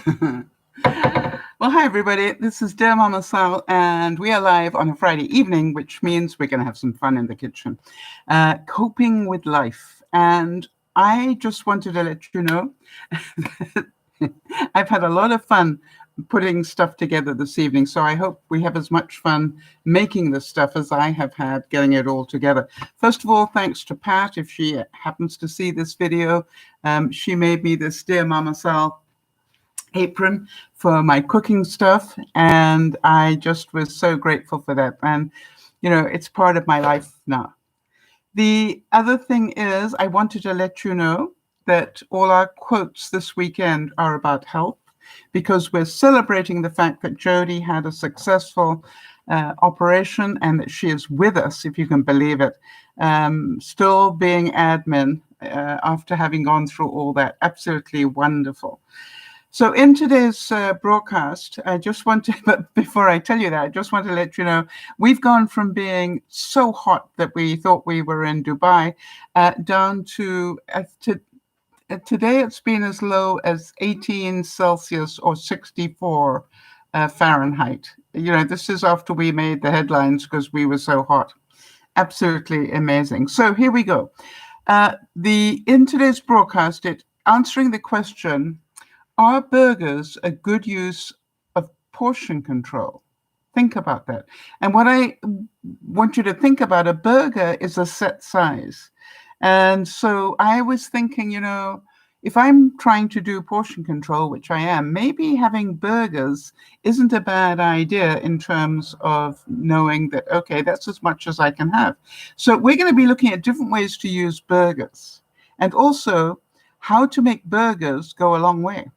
Well, hi, everybody. This is DearMamaSal, and we are live on a Friday evening, which means we're going to have some fun in the kitchen. Coping with life. And I just wanted to let you know I've had a lot of fun putting stuff together this evening, so I hope we have as much fun making this stuff as I have had getting it all together. First of all, thanks to Pat, if she happens to see this video. She made me this DearMamaSal apron for my cooking stuff, and I just was so grateful for that. And, you know, it's part of my life now. The other thing is I wanted to let you know that all our quotes this weekend are about health, because we're celebrating the fact that Jody had a successful operation and that she is with us, if you can believe it, still being admin after having gone through all that. Absolutely wonderful. So in today's broadcast, I just want to, but before I tell you that, I just want to let you know, we've gone from being so hot that we thought we were in Dubai down to today it's been as low as 18 Celsius or 64 Fahrenheit. You know, this is after we made the headlines because we were so hot. Absolutely amazing. So here we go. In today's broadcast, it's answering the question, are burgers a good use of portion control? Think about that. And what I want you to think about, a burger is a set size. And so I was thinking, you know, if I'm trying to do portion control, which I am, maybe having burgers isn't a bad idea in terms of knowing that, okay, that's as much as I can have. So we're going to be looking at different ways to use burgers, and also how to make burgers go a long way.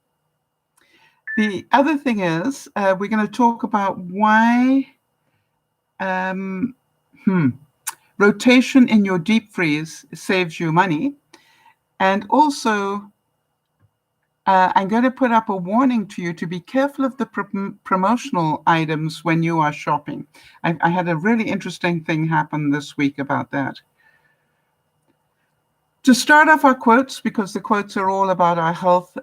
The other thing is we're going to talk about why rotation in your deep freeze saves you money. And also, I'm going to put up a warning to you to be careful of the promotional items when you are shopping. I had a really interesting thing happen this week about that. To start off our quotes, because the quotes are all about our health,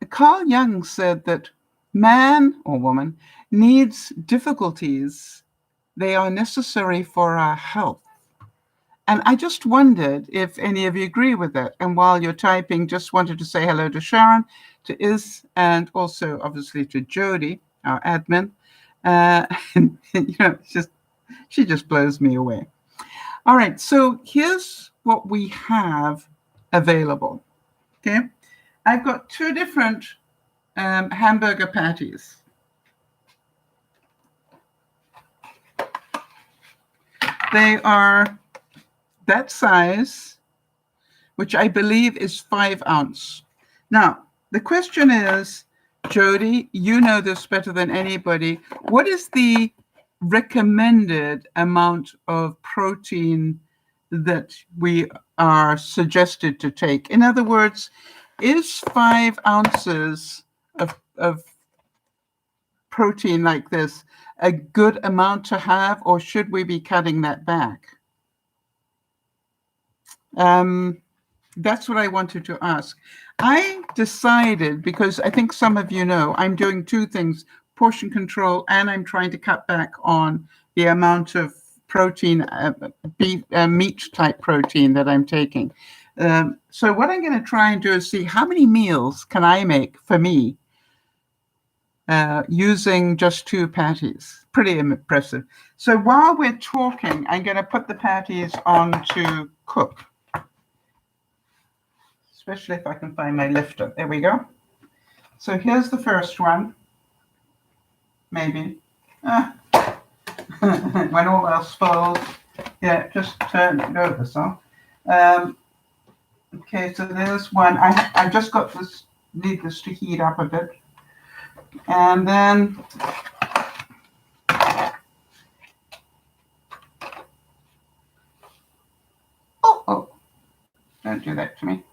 Carl Jung said that man or woman needs difficulties. They are necessary for our health. And I just wondered if any of you agree with that. And while you're typing, just wanted to say hello to Sharon, to Iz, and also obviously to Jody, our admin. And you know, she just blows me away. All right, so here's what we have available. Okay, I've got two different hamburger patties. They are that size, which I believe is 5 ounce. Now, the question is, Jody, you know this better than anybody. What is the recommended amount of protein that we are suggested to take? In other words, is 5 ounces of protein like this a good amount to have, or should we be cutting that back? That's what I wanted to ask. I decided, because I think some of you know, I'm doing two things, portion control, and I'm trying to cut back on the amount of protein, meat type protein that I'm taking. So what I'm going to try and do is see how many meals can I make for me using just 2 patties. Pretty impressive. So while we're talking, I'm going to put the patties on to cook. Especially if I can find my lifter. There we go. So here's the first one. Maybe. When all else fails. Yeah, just turn it over, so. Okay, so there's one. I just got this, need this to heat up a bit. And then oh, don't do that to me.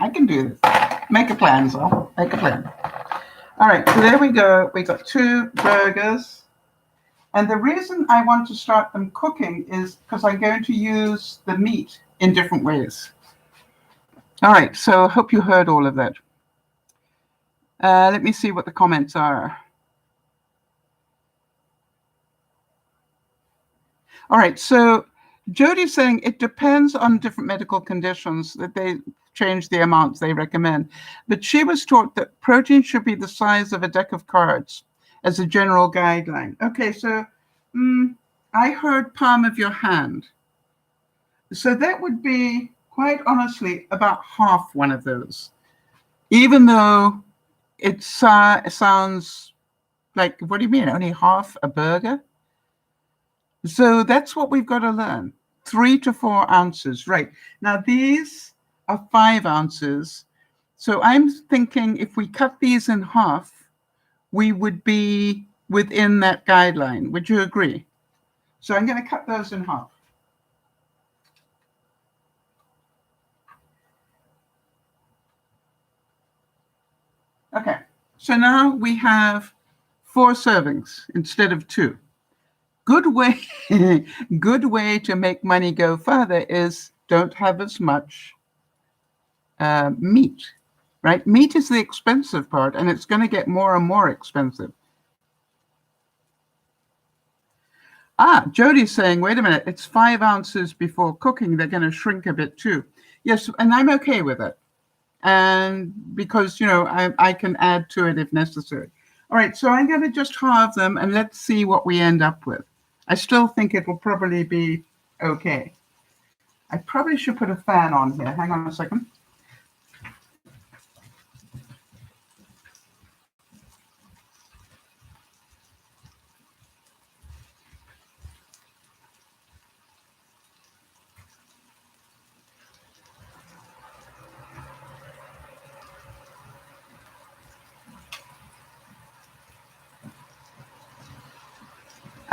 I can do this. Make a plan, so make a plan. All right, so there we go. We got 2 burgers. And the reason I want to start them cooking is because I'm going to use the meat in different ways. All right, so I hope you heard all of that. Let me see what the comments are. All right, so Jody's saying it depends on different medical conditions that they change the amounts they recommend. But she was taught that protein should be the size of a deck of cards as a general guideline. Okay, so I heard palm of your hand. So that would be, quite honestly, about half one of those. Even though it sounds like, what do you mean, only half a burger? So that's what we've got to learn. 3 to 4 ounces, right. Now these are 5 ounces. So I'm thinking if we cut these in half, we would be within that guideline. Would you agree? So I'm going to cut those in half. Okay, so now we have 4 servings instead of 2. Good way to make money go further is don't have as much meat, right? Meat is the expensive part, and it's going to get more and more expensive. Jody's saying, wait a minute, it's 5 ounces before cooking. They're going to shrink a bit too. Yes, and I'm okay with it. And because, you know, I can add to it if necessary. All right, so I'm going to just halve them, and let's see what we end up with. I still think it will probably be okay. I probably should put a fan on here. Hang on a second.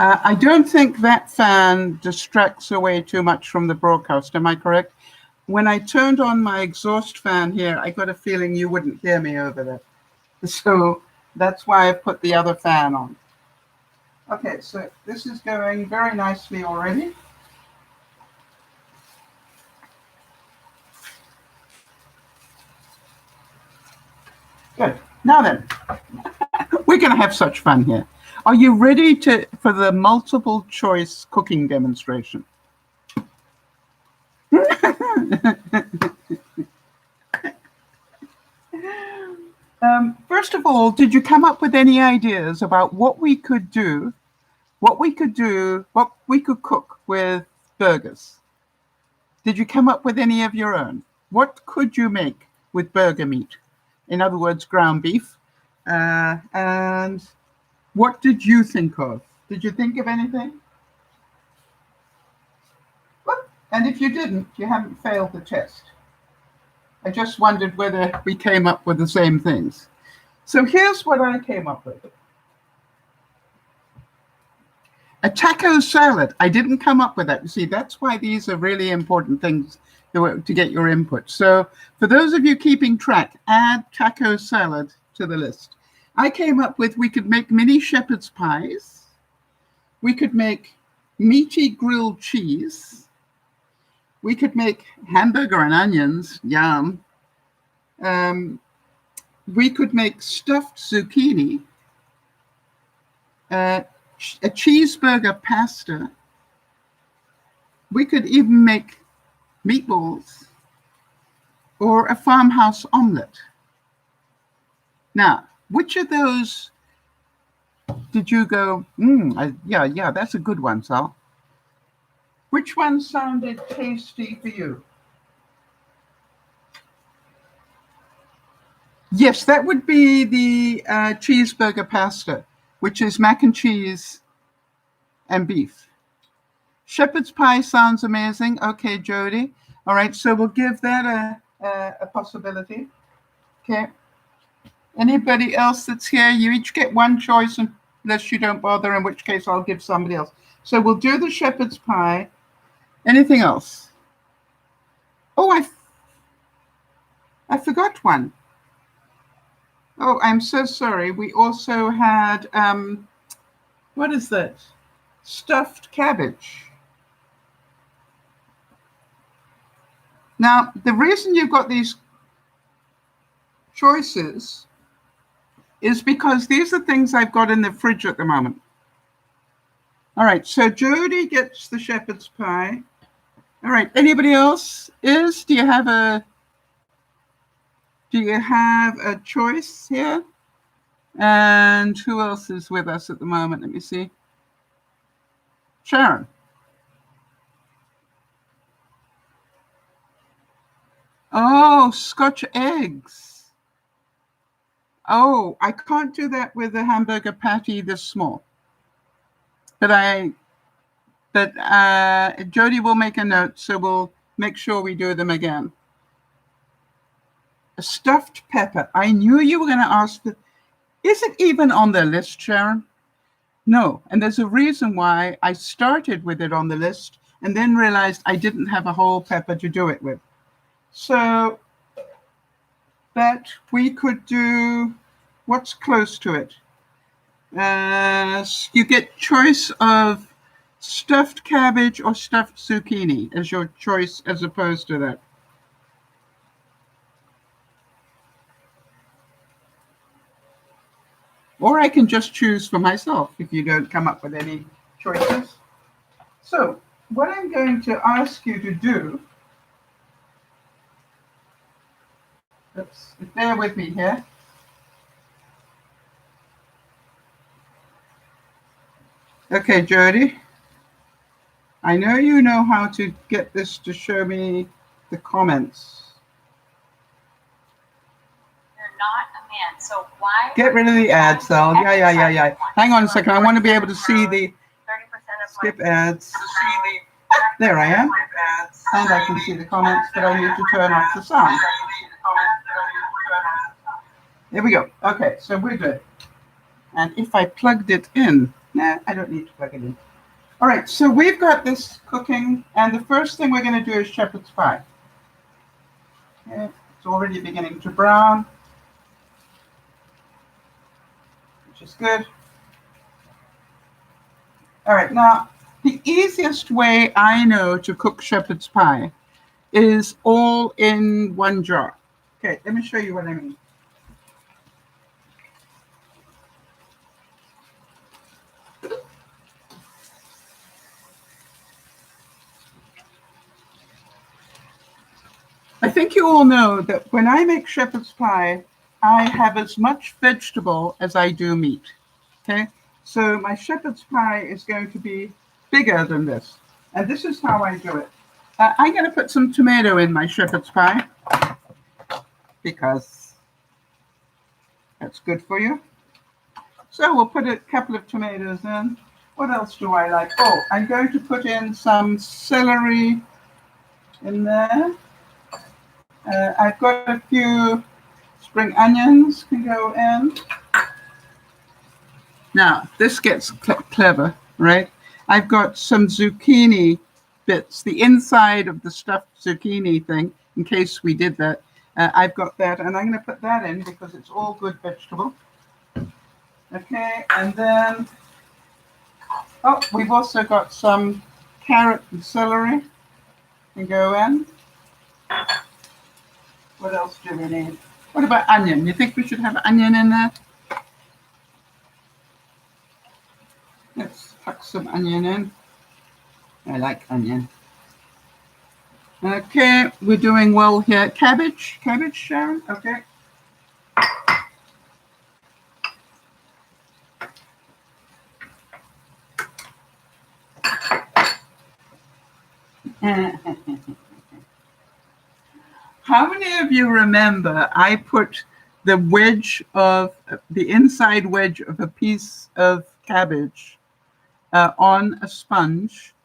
I don't think that fan distracts away too much from the broadcast. Am I correct? When I turned on my exhaust fan here, I got a feeling you wouldn't hear me over there. So that's why I put the other fan on. Okay, so this is going very nicely already. Good. Now then, we're going to have such fun here. Are you ready for the multiple choice cooking demonstration? First of all, did you come up with any ideas about what we could do, what we could cook with burgers? Did you come up with any of your own? What could you make with burger meat? In other words, ground beef. And what did you think of? Did you think of anything? Well, and if you didn't, you haven't failed the test. I just wondered whether we came up with the same things. So here's what I came up with. A taco salad. I didn't come up with that. You see, that's why these are really important things to get your input. So for those of you keeping track, add taco salad to the list. I came up with, we could make mini shepherd's pies. We could make meaty grilled cheese. We could make hamburger and onions, yum. We could make stuffed zucchini, a cheeseburger pasta. We could even make meatballs or a farmhouse omelet. Now, which of those did you go, yeah, that's a good one, Sal? Which one sounded tasty for you? Yes, that would be the cheeseburger pasta, which is mac and cheese and beef. Shepherd's pie sounds amazing. Okay, Jody. All right, so we'll give that a possibility. Okay. Anybody else that's here? You each get one choice unless you don't bother, in which case I'll give somebody else. So we'll do the shepherd's pie. Anything else? Oh, I forgot one. Oh, I'm so sorry. We also had, what is that? stuffed cabbage. Now, the reason you've got these choices is because these are things I've got in the fridge at the moment. All right, so Jody gets the shepherd's pie. All right, anybody else? Do you have a choice here? And who else is with us at the moment? Let me see. Sharon. Oh, Scotch eggs. Oh, I can't do that with a hamburger patty this small. But Jody will make a note, so we'll make sure we do them again. A stuffed pepper. I knew you were going to ask for. Is it even on the list, Sharon? No, and there's a reason why I started with it on the list and then realized I didn't have a whole pepper to do it with. So that we could do what's close to it. You get choice of stuffed cabbage or stuffed zucchini as your choice as opposed to that. Or I can just choose for myself if you don't come up with any choices. So what I'm going to ask you to do, bear with me here. Okay, Jody, I know you know how to get this to show me the comments. You're not a man, so why? Get rid of the ads, Sal. Yeah. Hang on a second. I want to be able to see the skip ads. There I am. And I can see the comments, but I need to turn off the sound. There we go. Okay, so we're good. And if I plugged it in, I don't need to plug it in. All right, so we've got this cooking, and the first thing we're going to do is shepherd's pie. Okay, it's already beginning to brown, which is good. All right, now, the easiest way I know to cook shepherd's pie is all in one jar. Okay, let me show you what I mean. I think you all know that when I make shepherd's pie, I have as much vegetable as I do meat. Okay, so my shepherd's pie is going to be bigger than this. And this is how I do it. I'm going to put some tomato in my shepherd's pie because that's good for you. So we'll put a couple of tomatoes in. What else do I like? Oh, I'm going to put in some celery in there. I've got a few spring onions can go in. Now, this gets clever, right? I've got some zucchini bits, the inside of the stuffed zucchini thing, in case we did that. I've got that, and I'm going to put that in because it's all good vegetable. Okay, and then, oh, we've also got some carrot and celery can go in. What else do we need? What about onion? You think we should have onion in there? Let's tuck some onion in. I like onion. Okay, we're doing well here. Cabbage, Sharon? Okay. How many of you remember I put the inside wedge of a piece of cabbage on a sponge?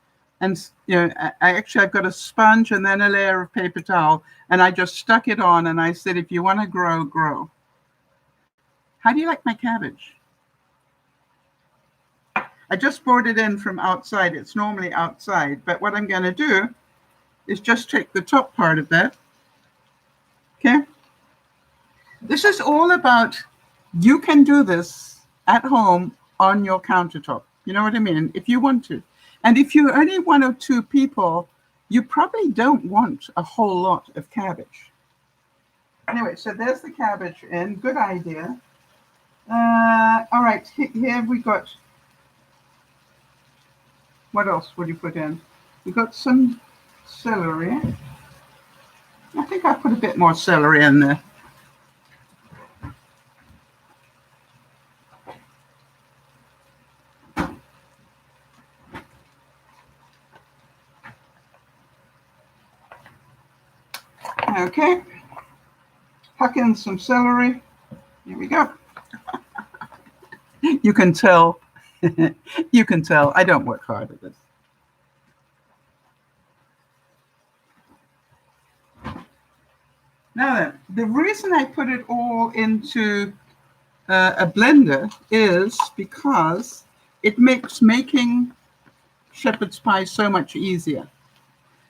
And I've got a sponge and then a layer of paper towel, and I just stuck it on and I said, if you want to grow, grow. How do you like my cabbage? I just brought it in from outside. It's normally outside, but what I'm going to do is just take the top part of that. Okay. This is all about, you can do this at home on your countertop. You know what I mean? If you want to. And if you're only one or two people, you probably don't want a whole lot of cabbage. Anyway, so there's the cabbage in. Good idea. All right, here we got, what else would you put in? We got some celery. I think I put a bit more celery in there. Okay, huck in some celery. Here we go. You can tell, you can tell I don't work hard at this. Now then, the reason I put it all into a blender is because it makes making shepherd's pie so much easier.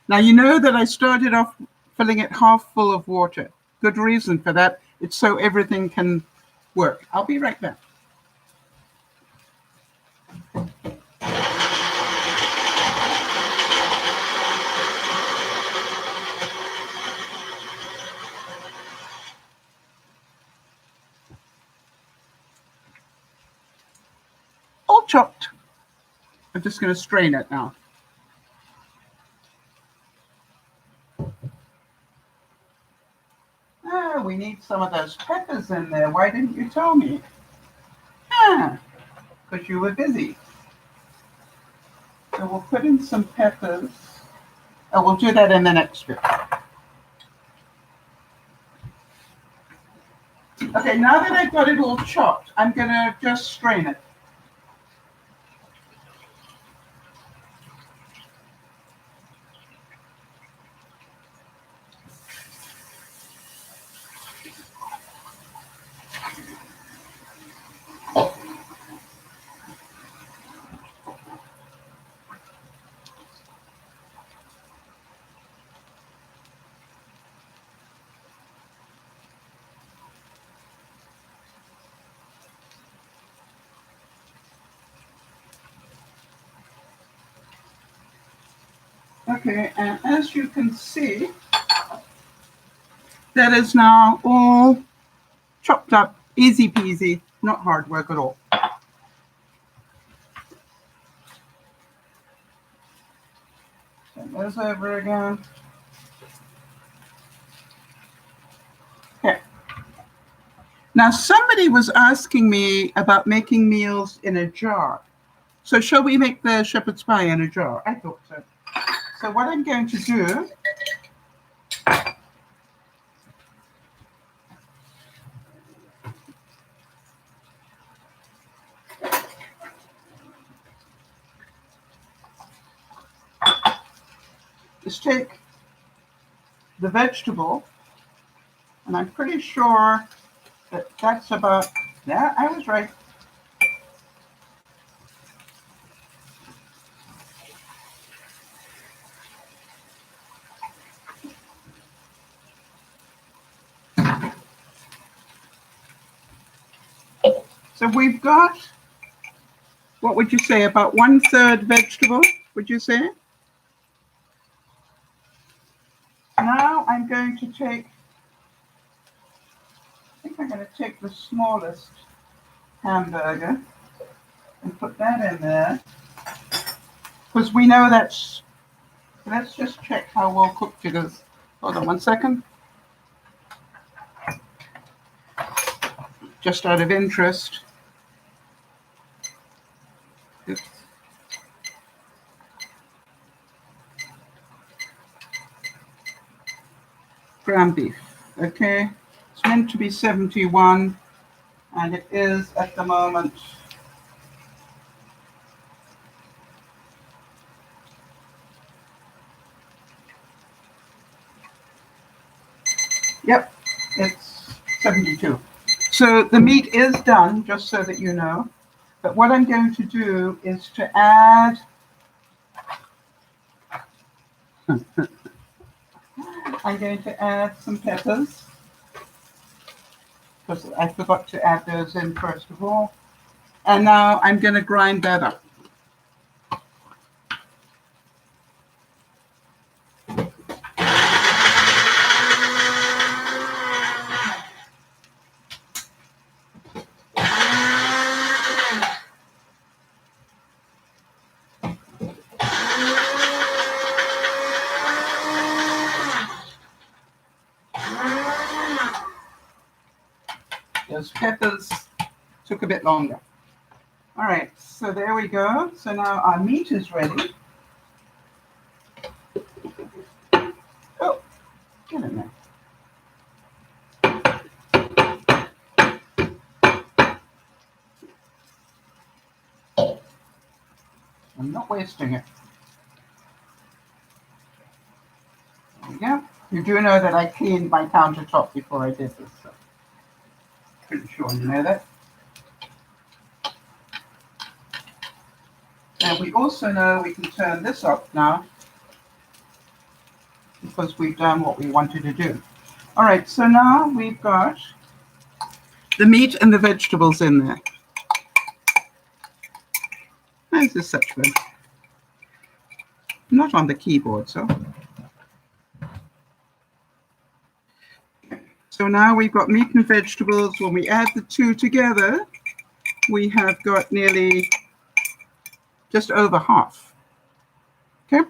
Now, you know that I started off filling it half full of water. Good reason for that. It's so everything can work. I'll be right back. All chopped. I'm just going to strain it now. Oh, we need some of those peppers in there. Why didn't you tell me? Because you were busy. So we'll put in some peppers. Oh, we'll do that in the next bit. Okay, now that I've got it all chopped, I'm going to just strain it. Okay, and as you can see, that is now all chopped up, easy peasy, not hard work at all. Turn those over again. Okay. Now somebody was asking me about making meals in a jar. So shall we make the shepherd's pie in a jar? I thought so. So what I'm going to do is take the vegetable, and I'm pretty sure that that's about, yeah, I was right. So we've got, what would you say, about 1/3 vegetable, would you say? Now I'm going to take, I think I'm going to take the smallest hamburger and put that in there. Because we know that's, let's just check how well cooked it is. Hold on 1 second. Just out of interest. Oops. Ground beef, okay. It's meant to be 71, and it is at the moment. Yep, it's 72. So the meat is done, just so that you know. But what I'm going to do is to add I'm going to add some peppers, because I forgot to add those in first of all. And now I'm going to grind that up. peppers took a bit longer. All right, so there we go. So now our meat is ready. Oh, get in there. I'm not wasting it. There we go. You do know that I cleaned my countertop before I did this, so pretty sure you know that. And we also know we can turn this up now because we've done what we wanted to do. All right, so now we've got the meat and the vegetables in there. This is such fun. Not on the keyboard, so. So now we've got meat and vegetables. When we add the two together, we have got nearly just over half. Okay.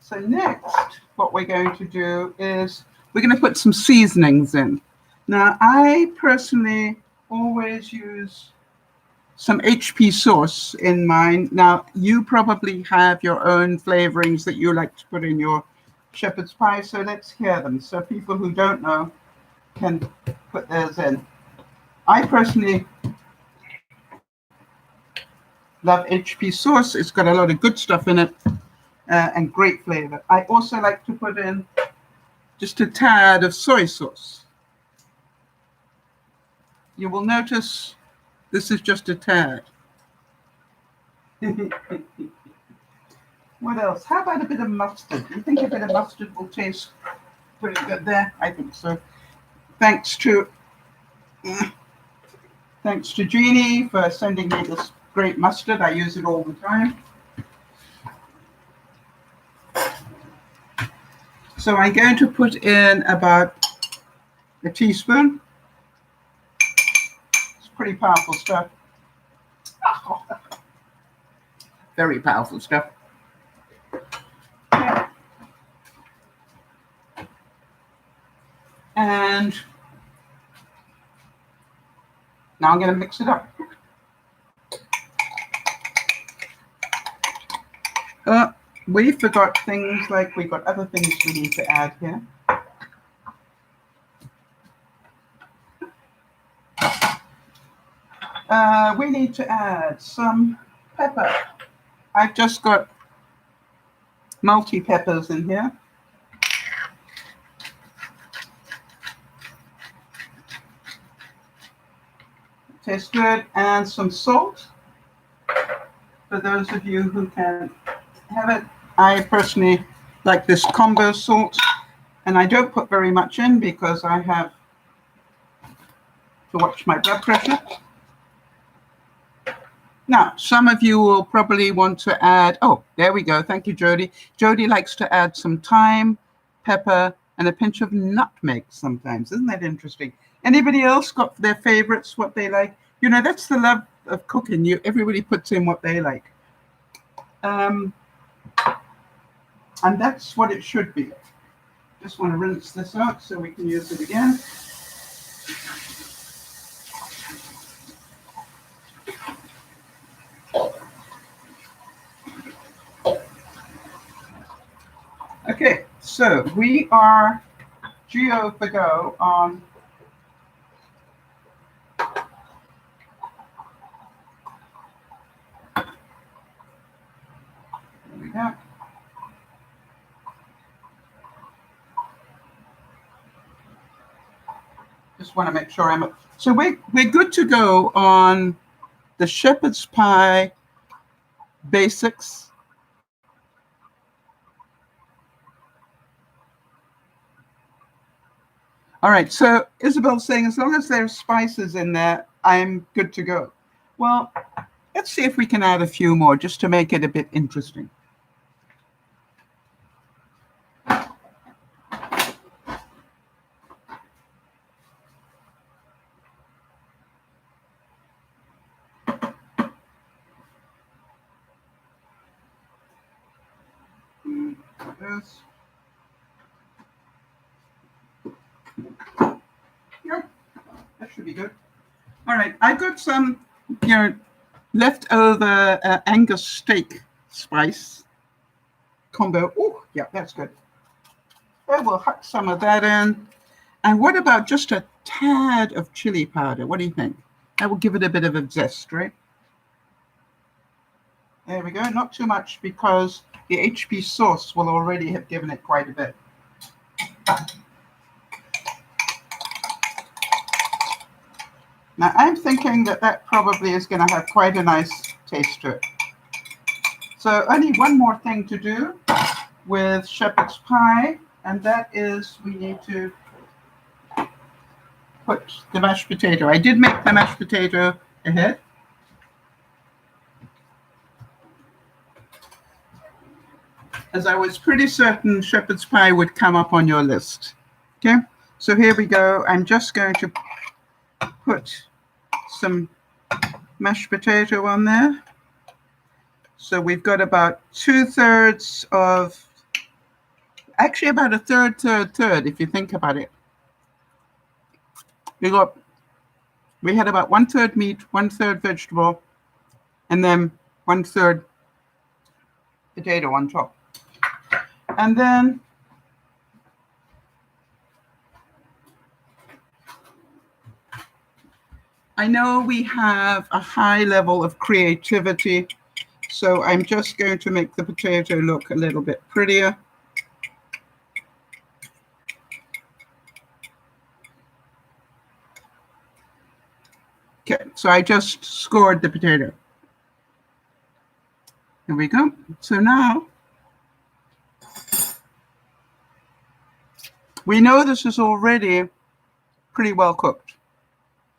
So next, what we're going to do is we're going to put some seasonings in. Now, I personally always use some HP sauce in mine. Now, you probably have your own flavorings that you like to put in your shepherd's pie, so let's hear them. So people who don't know can put theirs in. I personally love HP sauce. It's got a lot of good stuff in it and great flavor. I also like to put in just a tad of soy sauce. You will notice this is just a tad. What else? How about a bit of mustard? Do you think a bit of mustard will taste pretty good there? I think so. Thanks to Jeannie for sending me this great mustard. I use it all the time. So I'm going to put in about a teaspoon. It's pretty powerful stuff. Very powerful stuff. Okay. And now I'm going to mix it up. We forgot things like we've got other things we need to add here. We need to add some pepper. I've just got multi-peppers in here. Tastes good. And some salt for those of you who can have it. I personally like this combo salt, and I don't put very much in because I have to watch my blood pressure. Now, some of you will probably want to add, oh, there we go. Thank you, Jody. Jody likes to add some thyme, pepper, and a pinch of nutmeg sometimes. Isn't that interesting? Anybody else got their favorites, what they like? You know, that's the love of cooking. Everybody puts in what they like. And that's what it should be. Just want to rinse this out so we can use it again. Okay, so we are Geo for go on there we go. Just want to make sure I'm up. So we're good to go on the shepherd's pie basics. All right, so Isabel's saying as long as there's spices in there, I'm good to go. Well, let's see if we can add a few more just to make it a bit interesting. This. Yep, that should be good. All right, I've got some, leftover Angus steak spice combo. Oh, yeah, that's good. Well, we'll huck some of that in. And what about just a tad of chili powder? What do you think? That will give it a bit of a zest, right? There we go. Not too much because the HP sauce will already have given it quite a bit. Now, I'm thinking that probably is going to have quite a nice taste to it. So only one more thing to do with shepherd's pie, and that is we need to put the mashed potato. I did make the mashed potato ahead. As I was pretty certain shepherd's pie would come up on your list. Okay, so here we go. I'm just going to put some mashed potato on there. So we've got about 2/3 of, actually about a third, if you think about it. We had about 1/3 meat, 1/3 vegetable, and then 1/3 potato on top. And then I know we have a high level of creativity, so I'm just going to make the potato look a little bit prettier. Okay, so I just scored the potato. Here we go. So now we know this is already pretty well cooked.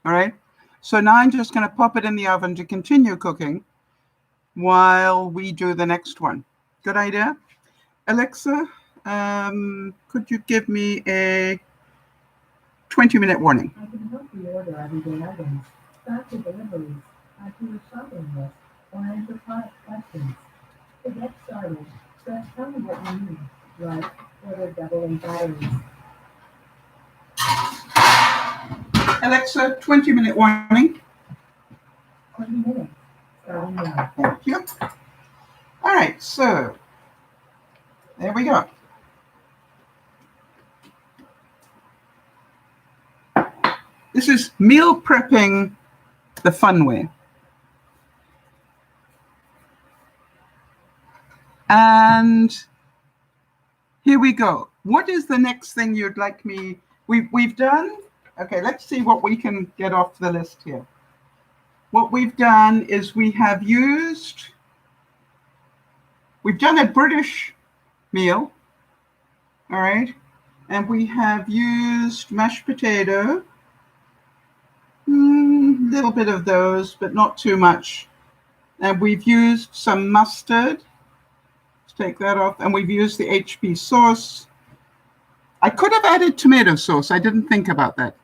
All right. So now I'm just going to pop it in the oven to continue cooking while we do the next one. Good idea? Alexa, could you give me a 20-minute warning? I can help you order everyday items, track your deliveries, add to your shopping list, or answer product questions. To get started, just tell me what you need, like order doubling batteries. Alexa, 20-minute warning. 20 minutes, starting now. Thank you. All right, so there we go. This is meal prepping the fun way. And here we go. What is the next thing you'd like me? We've done. Okay, let's see what we can get off the list here. What we've done is we've done a British meal, all right, and we have used mashed potato, a little bit of those, but not too much. And we've used some mustard. Let's take that off, and we've used the HP sauce. I could have added tomato sauce. I didn't think about that.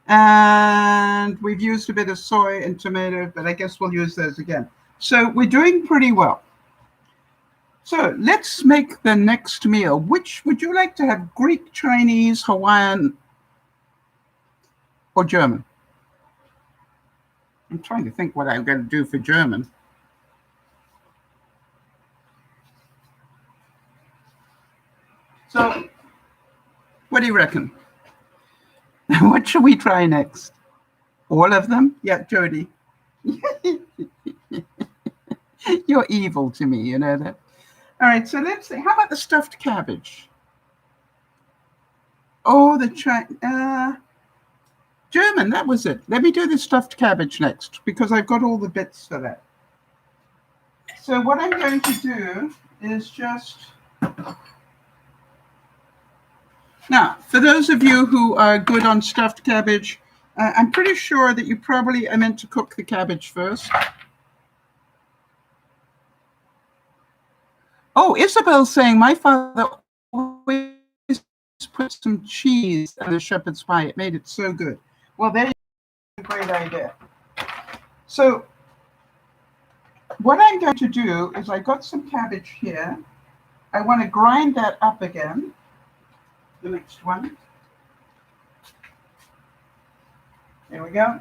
And we've used a bit of soy and tomato, but I guess we'll use those again. So we're doing pretty well. So let's make the next meal. Which would you like to have? Greek, Chinese, Hawaiian, or German? I'm trying to think what I'm going to do for German. So what do you reckon? What should we try next? All of them? Yeah, Jody. You're evil to me, you know that. All right, so let's see. How about the stuffed cabbage? Oh, German, that was it. Let me do the stuffed cabbage next because I've got all the bits for that. So what I'm going to do is just... Now, for those of you who are good on stuffed cabbage, I'm pretty sure that you probably are meant to cook the cabbage first. Oh, Isabel's saying my father always put some cheese in the shepherd's pie. It made it so good. Well, there you go. Great idea. So what I'm going to do is I got some cabbage here. I want to grind that up again. The next one. There we go.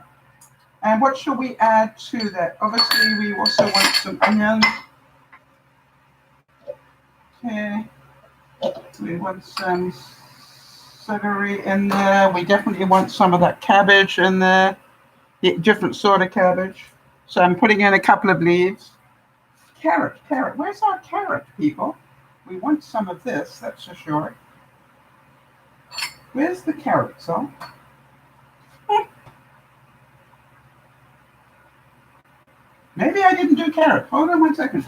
And what shall we add to that? Obviously, we also want some onion. Okay. We want some celery in there. We definitely want some of that cabbage in there. Different sort of cabbage. So I'm putting in a couple of leaves. Carrot. Where's our carrot, people? We want some of this, that's for sure. Where's the carrot, so? Maybe I didn't do carrot. Hold on 1 second.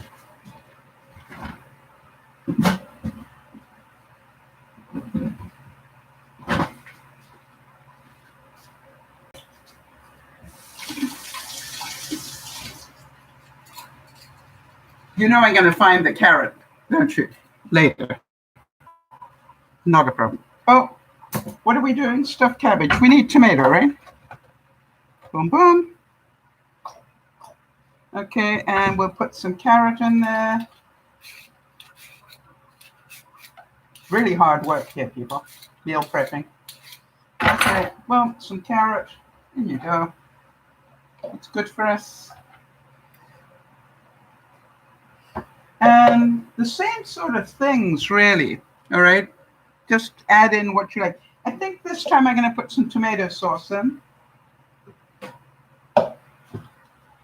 You know I'm going to find the carrot, don't you? Later. Not a problem. Oh, what are we doing? Stuffed cabbage. We need tomato, right? Boom, boom. Okay, and we'll put some carrot in there. Really hard work here, people. Meal prepping. Okay, well, some carrot. There you go. It's good for us. And the same sort of things, really. All right? Just add in what you like. I think this time I'm going to put some tomato sauce in,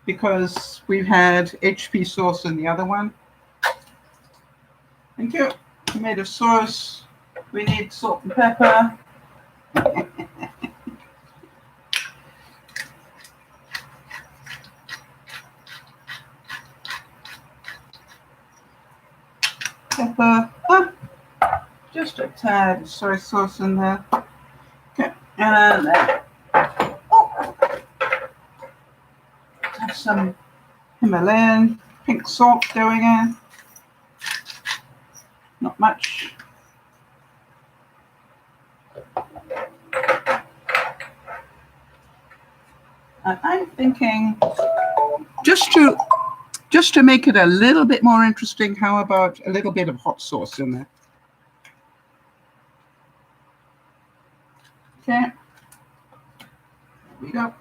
because we've had HP sauce in the other one. Thank you. Tomato sauce. We need salt and pepper. Pepper. Oh, just a tad of soy sauce in there. Okay. And then have some Himalayan pink salt going in. Not much. And I'm thinking, just to make it a little bit more interesting, how about a little bit of hot sauce in there? Okay. There we go.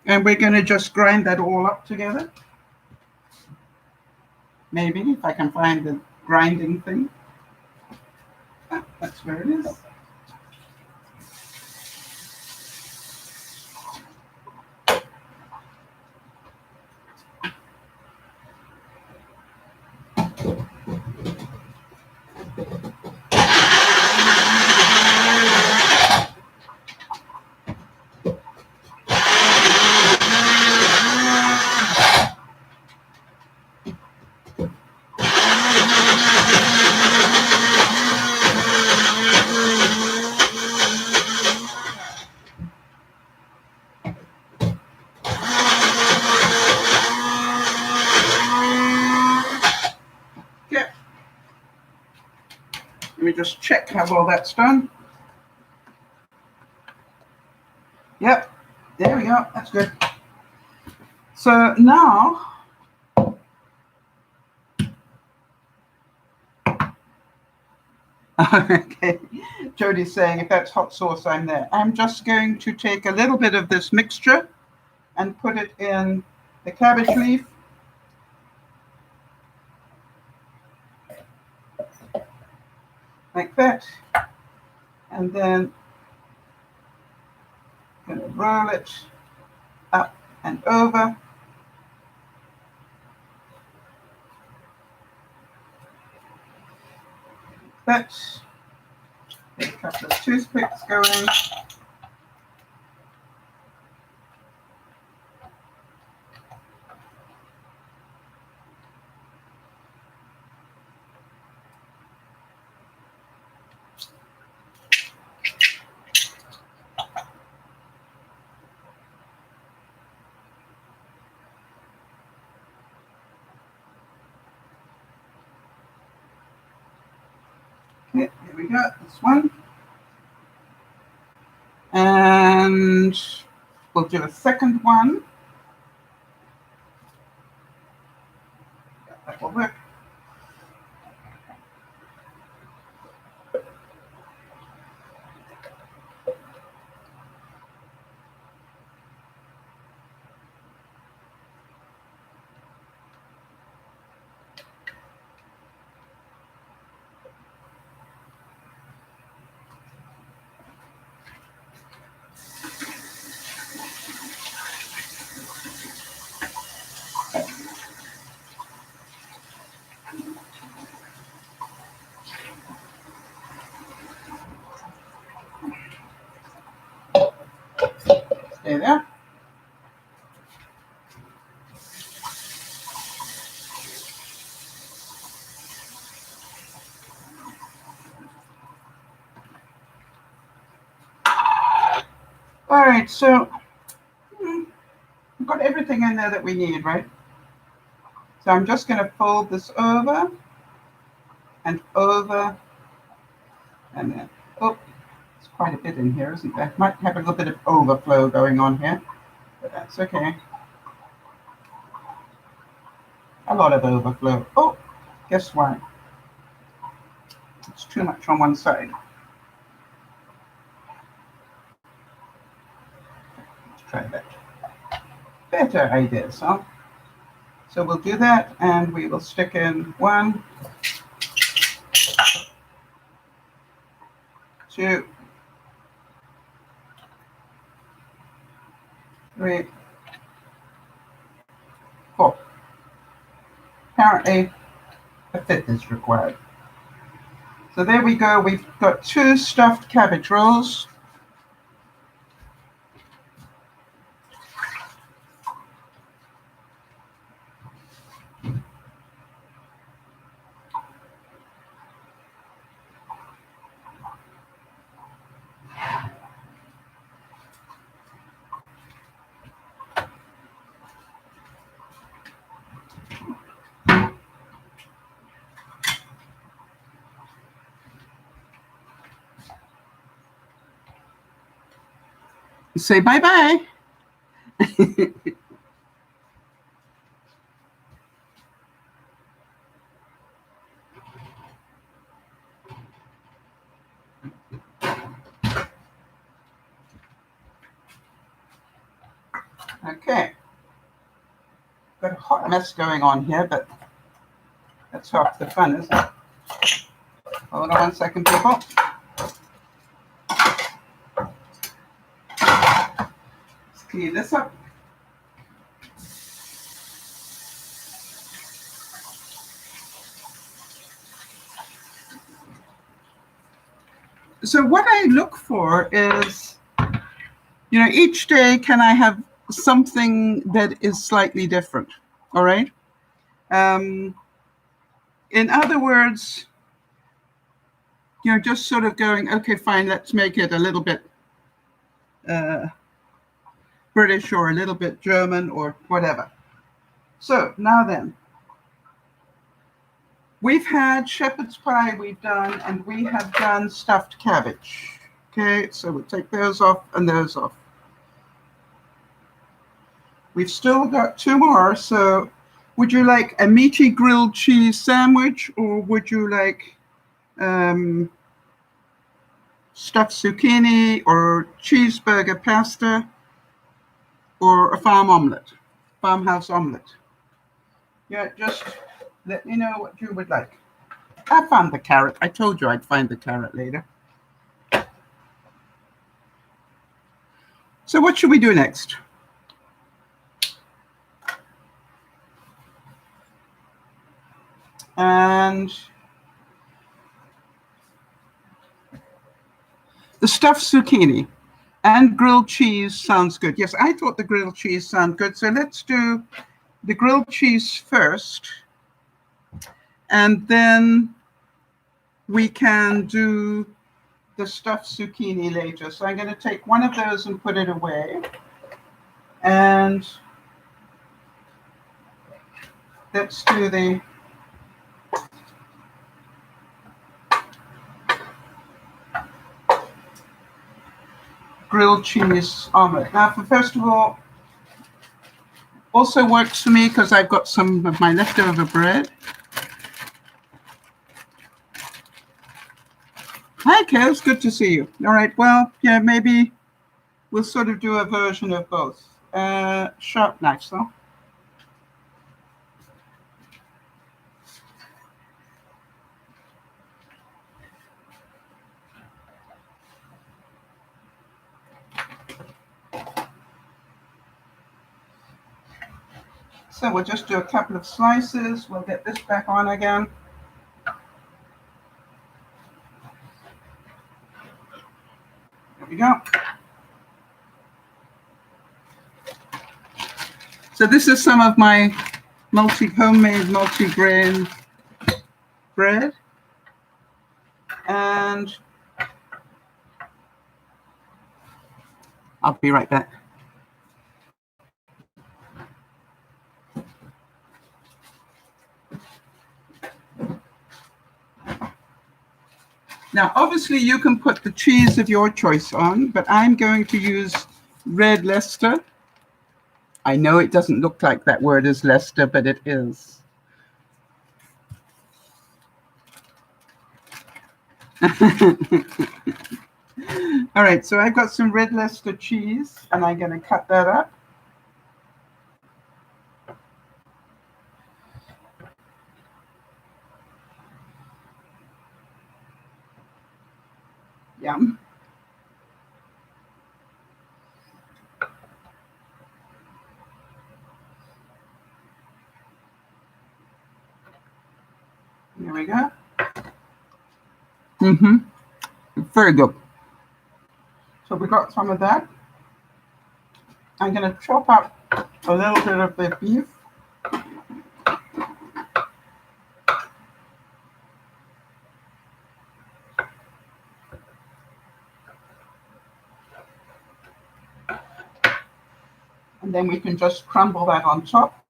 And we're going to just grind that all up together. Maybe, if I can find the grinding thing. Ah, that's where it is. Let me just check how well that's done. Yep, there we go, that's good. So now, okay, Jody's saying if that's hot sauce, I'm there. I'm just going to take a little bit of this mixture and put it in the cabbage leaf. Like that. And then I'm going to roll it up and over. That. Get a couple of toothpicks going. Okay, here we go, this one. And we'll do a second one. That will work. right, so we've got everything in there that we need, right? So I'm just going to fold this over and over, and then, oh, it's quite a bit in here, isn't there? Might have a little bit of overflow going on here, but that's okay. A lot of overflow. Oh, guess what? It's too much on one side. Let's try that. Better ideas, huh? So we'll do that, and we will stick in 1, 2, 3, 4. Apparently, a 5th is required. So there we go. We've got 2 stuffed cabbage rolls. Say bye-bye. Okay. Got a hot mess going on here, but that's half the fun, isn't it? Hold on 1 second, people. Let's clean this up. So what I look for is, each day, can I have something that is slightly different? All right. In other words, just sort of going, okay, fine, let's make it a little bit British or a little bit German or whatever. So now then, we've had shepherd's pie we've done, and we have done stuffed cabbage. Okay, so we'll take those off and those off. We've still got 2 more, so would you like a meaty grilled cheese sandwich, or would you like stuffed zucchini or cheeseburger pasta or a farmhouse omelet? Yeah, just let me know what you would like. I found the carrot. I told you I'd find the carrot later. So what should we do next? And the stuffed zucchini and grilled cheese sounds good. Yes, I thought the grilled cheese sounded good. So let's do the grilled cheese first, and then we can do the stuffed zucchini later. So I'm going to take one of those and put it away. And let's do the grilled cheese omelet. Now, first of all, also works for me because I've got some of my leftover bread. Hi, Kels, good to see you. All right, well, yeah, maybe we'll sort of do a version of both. Sharp knife, though. So we'll just do a couple of slices. We'll get this back on again. There we go. So this is some of my homemade multi-grain bread. And I'll be right back. Now, obviously, you can put the cheese of your choice on, but I'm going to use red Leicester. I know it doesn't look like that word is Leicester, but it is. All right, so I've got some red Leicester cheese, and I'm going to cut that up. Yum. There we go. Very good. So we got some of that. I'm going to chop up a little bit of the beef. And then we can just crumble that on top.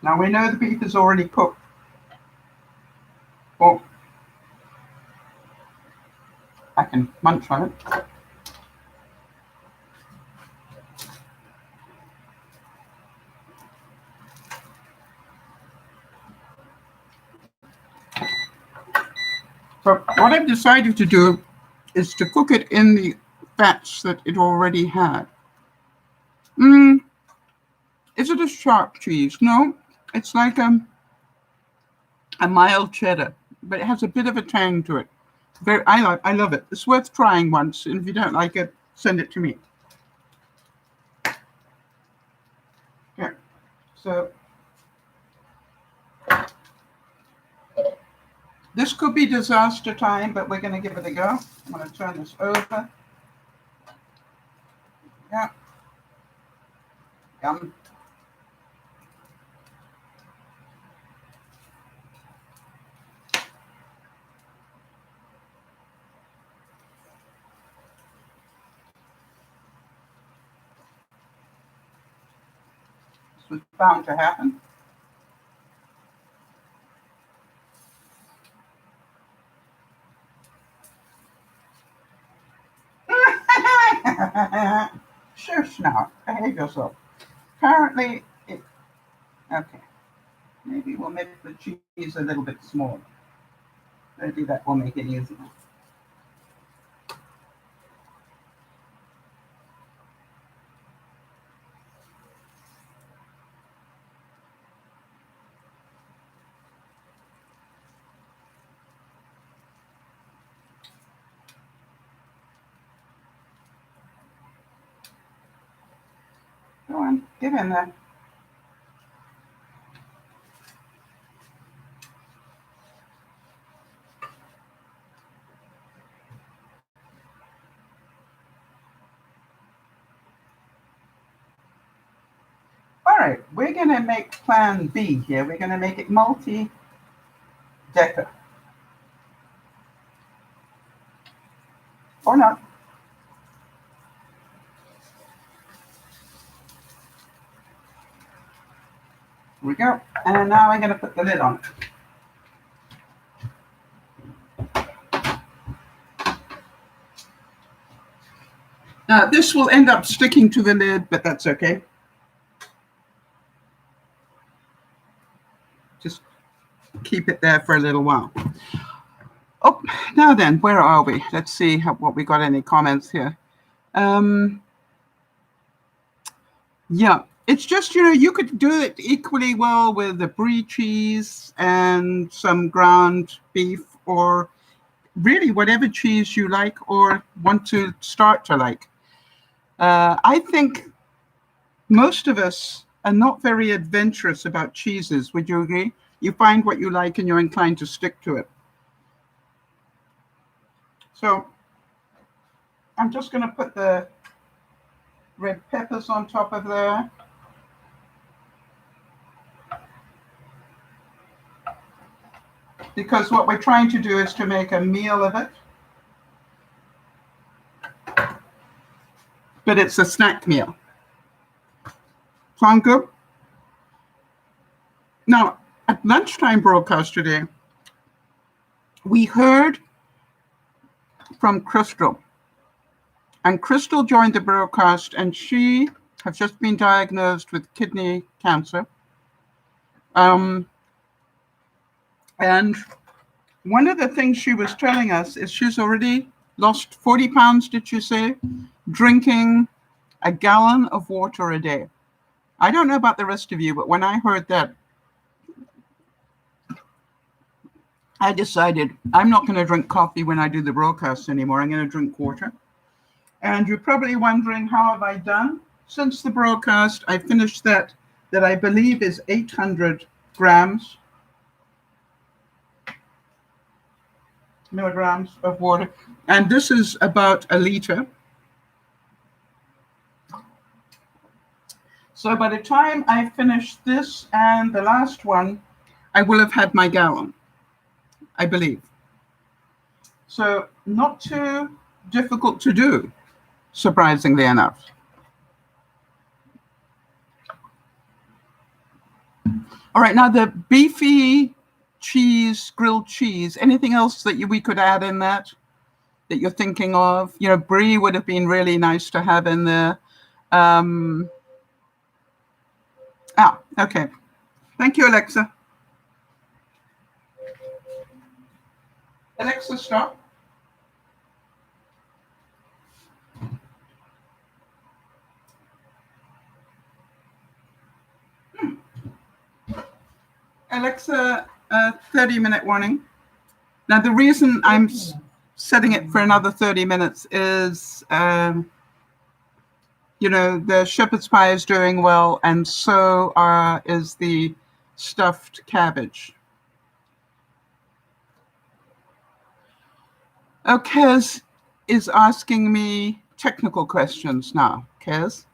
Now we know the beef is already cooked. Oh, I can munch on it. So what I've decided to do is to cook it in the fats that it already had. Is it a sharp cheese? No, it's like a mild cheddar, but it has a bit of a tang to it. I love it. It's worth trying once, and if you don't like it, send it to me. Yeah. So this could be disaster time, but we're going to give it a go. I'm going to turn this over. Yeah. Yum. This was bound to happen. Shush now, behave yourself. Apparently, okay. Maybe we'll make the cheese a little bit smaller. Maybe that will make it easier. Go on, get in there. All right, we're going to make plan B here. We're going to make it multi-decker. Or not. Here we go. And now I'm going to put the lid on. Now, this will end up sticking to the lid, but that's okay. Just keep it there for a little while. Oh, now then, where are we? Let's see what we got. Any comments here? Yeah, it's just, you could do it equally well with the brie cheese and some ground beef, or really whatever cheese you like or want to start to like. I think most of us are not very adventurous about cheeses. Would you agree? You find what you like and you're inclined to stick to it. So I'm just going to put the red peppers on top of there. Because what we're trying to do is to make a meal of it. But it's a snack meal. Sound good? Now, at lunchtime broadcast today, we heard from Crystal. And Crystal joined the broadcast, and she has just been diagnosed with kidney cancer. And one of the things she was telling us is she's already lost 40 pounds, did you say? Drinking a gallon of water a day. I don't know about the rest of you, but when I heard that, I decided I'm not going to drink coffee when I do the broadcast anymore. I'm going to drink water. And you're probably wondering, how have I done? Since the broadcast, I finished that I believe is 800 milligrams of water. And this is about a liter. So by the time I finish this and the last one, I will have had my gallon, I believe. So not too difficult to do, surprisingly enough. All right, now the beefy cheese, grilled cheese, anything else that we could add in that you're thinking of? You know, brie would have been really nice to have in there. Okay. Thank you, Alexa. Alexa, stop. Alexa, 30-minute warning. Now, the reason I'm setting it for another 30 minutes is, you know, the shepherd's pie is doing well, and so is the stuffed cabbage. Oh, Kez is asking me technical questions now. Kez?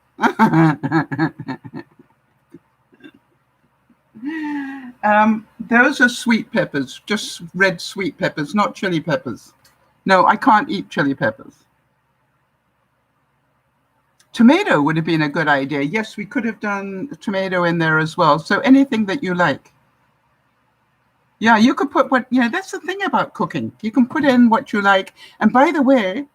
Those are sweet peppers, just red sweet peppers, not chili peppers. No, I can't eat chili peppers. Tomato would have been a good idea. Yes, we could have done tomato in there as well. So anything that you like. Yeah, you could put that's the thing about cooking. You can put in what you like. And by the way,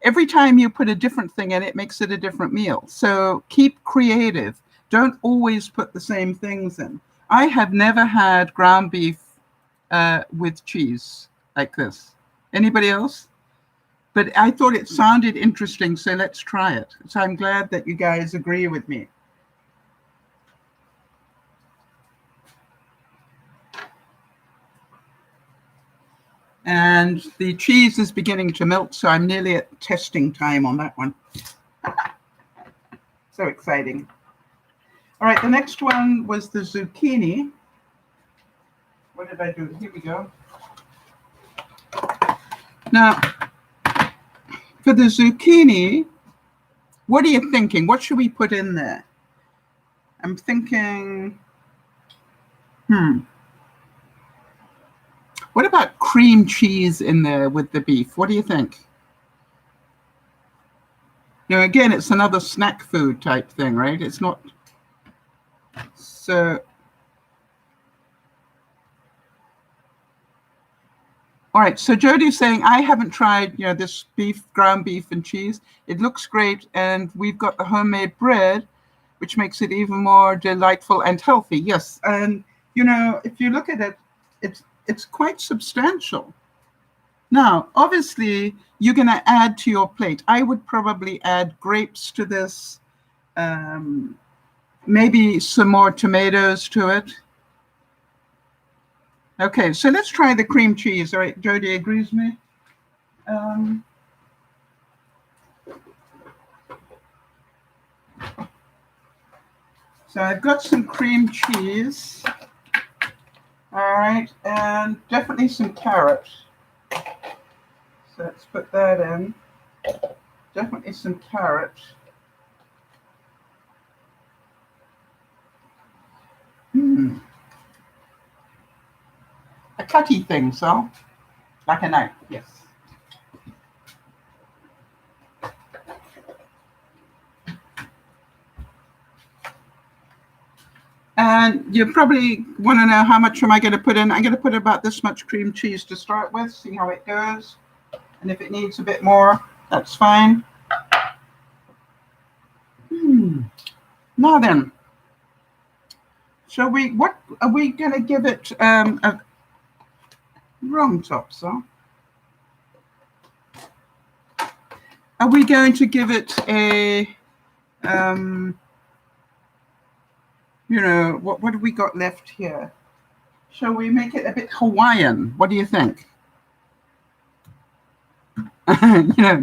every time you put a different thing in, it makes it a different meal. So keep creative. Don't always put the same things in. I have never had ground beef with cheese like this. Anybody else? But I thought it sounded interesting, so let's try it. So I'm glad that you guys agree with me. And the cheese is beginning to melt, so I'm nearly at testing time on that one. So exciting. All right, the next one was the zucchini. What did I do? Here we go. Now, for the zucchini, what are you thinking? What should we put in there? I'm thinking, what about cream cheese in there with the beef? What do you think? You know, again, it's another snack food type thing, right? It's not. So, all right. So Jodi's saying, I haven't tried, you know, this ground beef and cheese. It looks great. And we've got the homemade bread, which makes it even more delightful and healthy. Yes. And, you know, if you look at it, it's quite substantial. Now, obviously, you're going to add to your plate. I would probably add grapes to this, maybe some more tomatoes to it. Okay, so let's try the cream cheese. All right, Jodi agrees with me. So I've got some cream cheese. All right, and definitely some carrots. So let's put that in. Definitely some carrot. A cutty thing, so like a knife, yes. And you probably want to know how much am I going to put in. I'm going to put about this much cream cheese to start with, see how it goes. And if it needs a bit more, that's fine. Now then, what are we going to give it a wrong top, so? Are we going to give it a, you know, what have we got left here? Shall we make it a bit Hawaiian? What do you think? You know,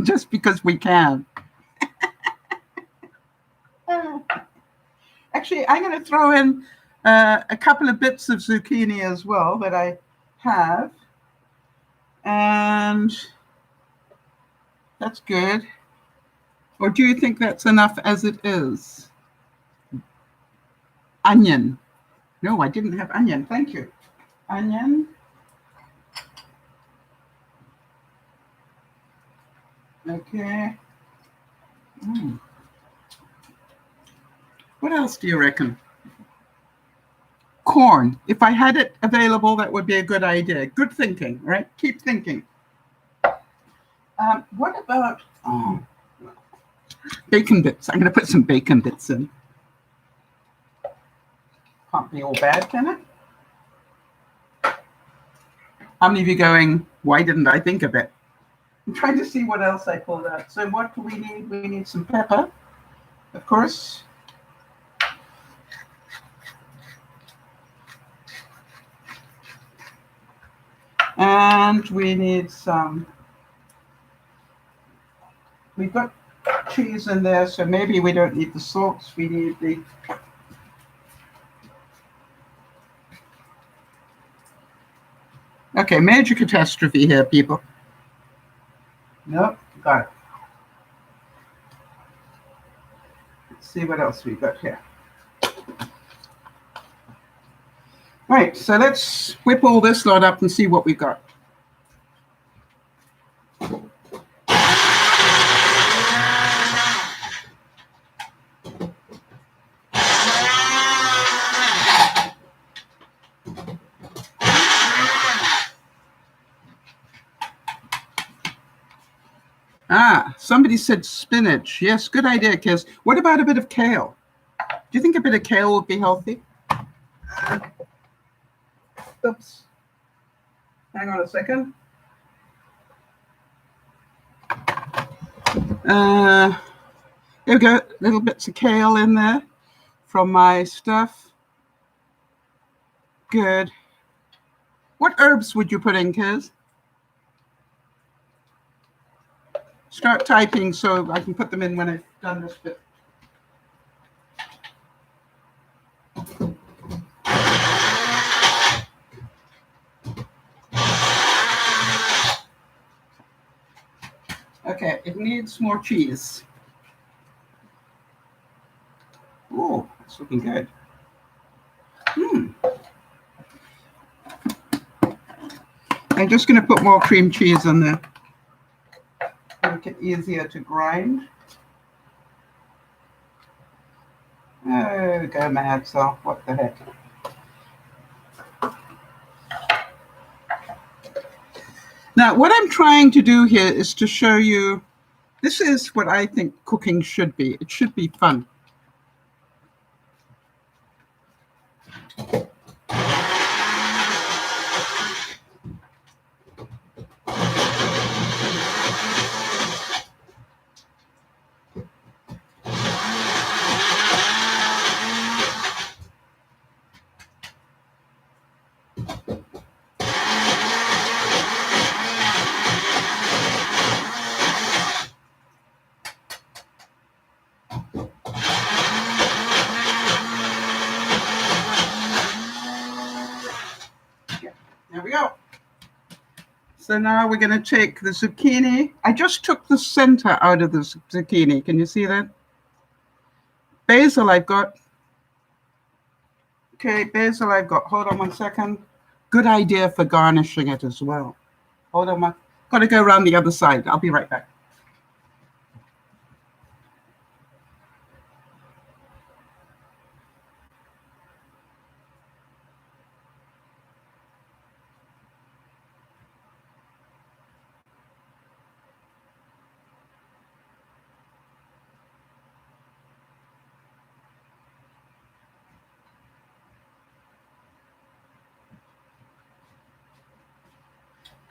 just because we can. Actually, I'm going to throw in a couple of bits of zucchini as well that I have. And that's good. Or do you think that's enough as it is? Onion. No, I didn't have onion. Thank you. Onion. Okay. What else do you reckon? Corn. If I had it available, that would be a good idea. Good thinking, right? Keep thinking. What about bacon bits? I'm going to put some bacon bits in. Can't be all bad, can it? How many of you going, why didn't I think of it? I'm trying to see what else I pulled out. So what do we need? We need some pepper, of course. And we need some, we've got cheese in there, so maybe we don't need the salt. We need the, okay, major catastrophe here, people. Nope, got it. Let's see what else we got here. Right, so let's whip all this lot up and see what we got. Somebody said spinach. Yes, good idea, Kiz. What about a bit of kale? Do you think a bit of kale would be healthy? Oops. Hang on a second. There we go. Little bits of kale in there from my stuff. Good. What herbs would you put in, Kiz? Start typing so I can put them in when I've done this bit. Okay, it needs more cheese. Oh, it's looking good. I'm just going to put more cream cheese in there. Make it easier to grind. Oh, go mad, so what the heck. Now, what I'm trying to do here is to show you, this is what I think cooking should be. It should be fun. So now we're going to take the zucchini. I just took the center out of the zucchini. Can you see that? Basil I've got. Okay, basil I've got. Hold on one second. Good idea for garnishing it as well. Hold on, got to go around the other side. I'll be right back.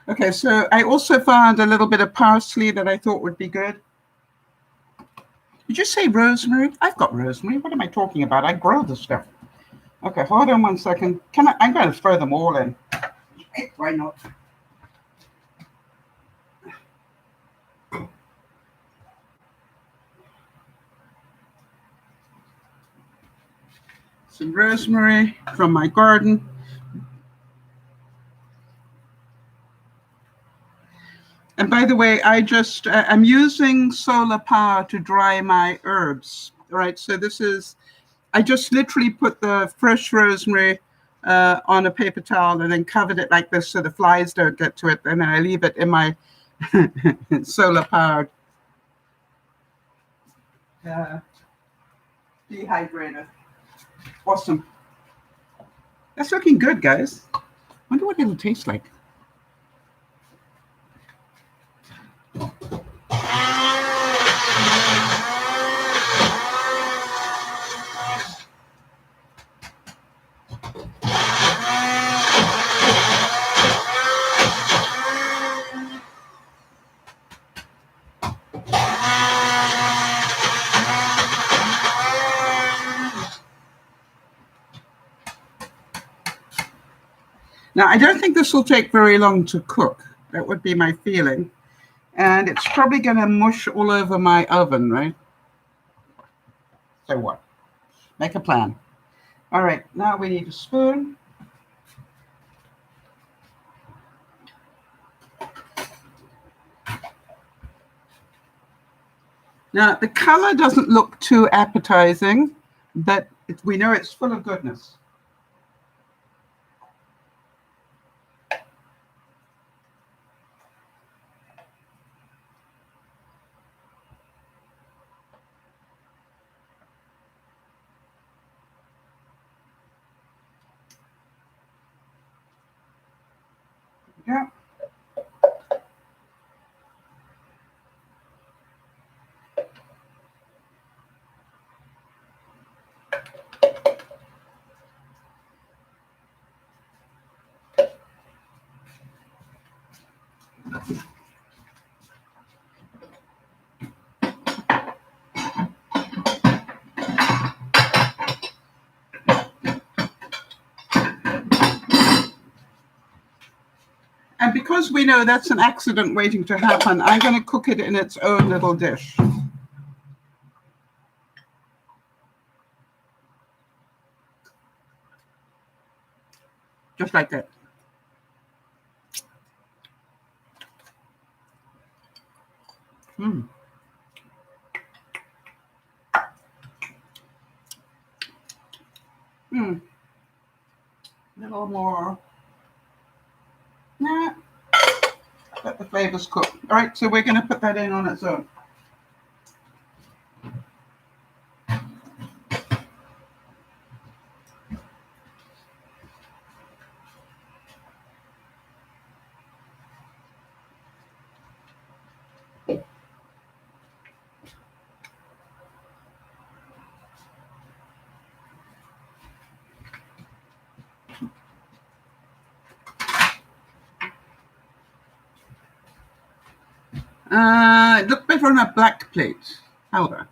Okay, so I also found a little bit of parsley that I thought would be good. Did you say rosemary? I've got rosemary. What am I talking about? I grow the stuff. Okay, hold on one second. I'm going to throw them all in. Hey, why not? Some rosemary from my garden. And by the way, I'm using solar power to dry my herbs. All right, so I just literally put the fresh rosemary on a paper towel and then covered it like this so the flies don't get to it. And then I leave it in my solar powered dehydrator. Awesome. That's looking good, guys. Wonder what it'll taste like. Now, I don't think this will take very long to cook. That would be my feeling. And it's probably going to mush all over my oven, right? So what? Make a plan. All right, now we need a spoon. Now, the color doesn't look too appetizing, but we know it's full of goodness. Yeah. And because we know that's an accident waiting to happen, I'm going to cook it in its own little dish. Just like that. Mm. Mm. A little more. Nah. Let the flavors cook. All right, so we're going to put that in on its own. It looked better on a black plate. Hold on.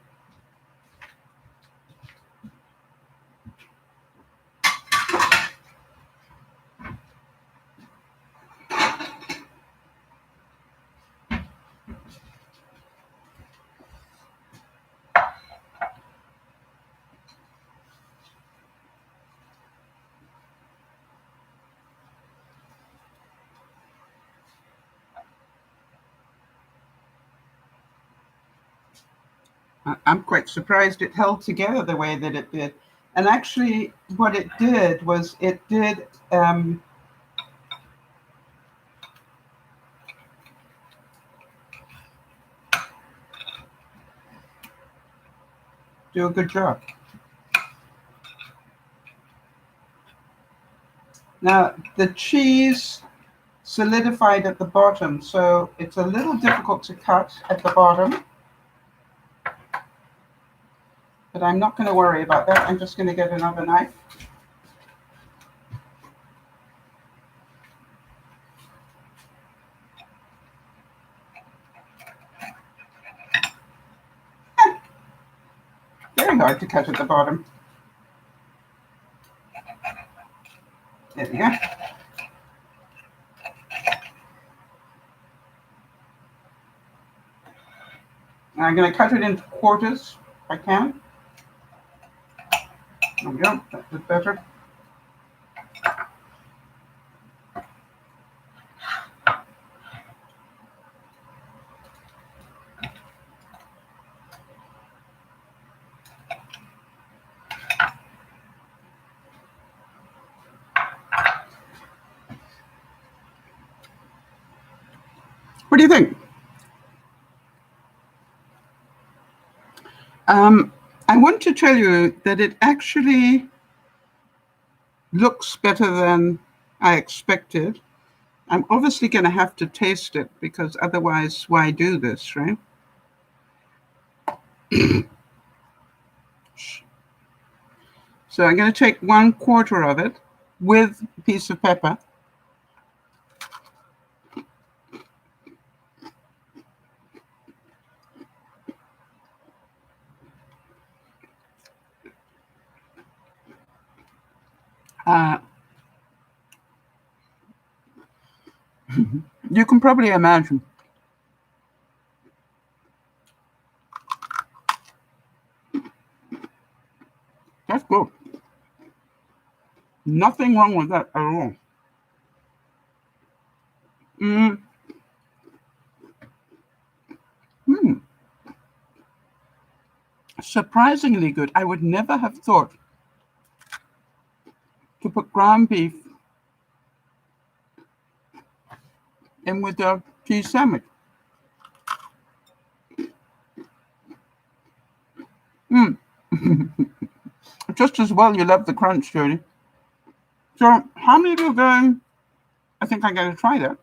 I'm quite surprised it held together the way that it did. And actually, what it did was it did do a good job. Now, the cheese solidified at the bottom, so it's a little difficult to cut at the bottom. But I'm not going to worry about that. I'm just going to get another knife. Very hard to cut at the bottom. There we are. I'm going to cut it into quarters if I can. There we go. That's a bit better. What do you think? I want to tell you that it actually looks better than I expected. I'm obviously going to have to taste it because otherwise, why do this, right? So I'm going to take 1/4 of it with a piece of pepper. You can probably imagine. That's good. Nothing wrong with that at all. Surprisingly good. I would never have thought to put ground beef in with a cheese sandwich. Just as well you love the crunch, Jody. So how many of you are going, I think I'm going to try that.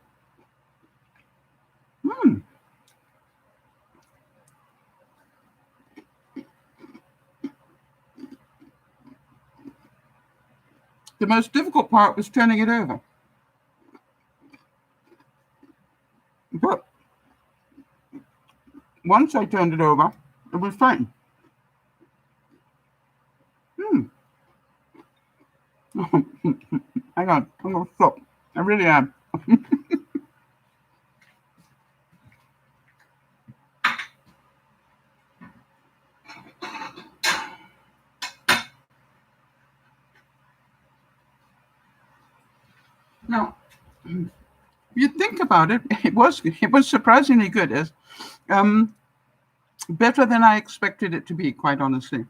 The most difficult part was turning it over. But once I turned it over, it was fine. Hang on, I'm going to stop. I really am. Now, if you think about it, it was surprisingly good. It's better than I expected it to be, quite honestly.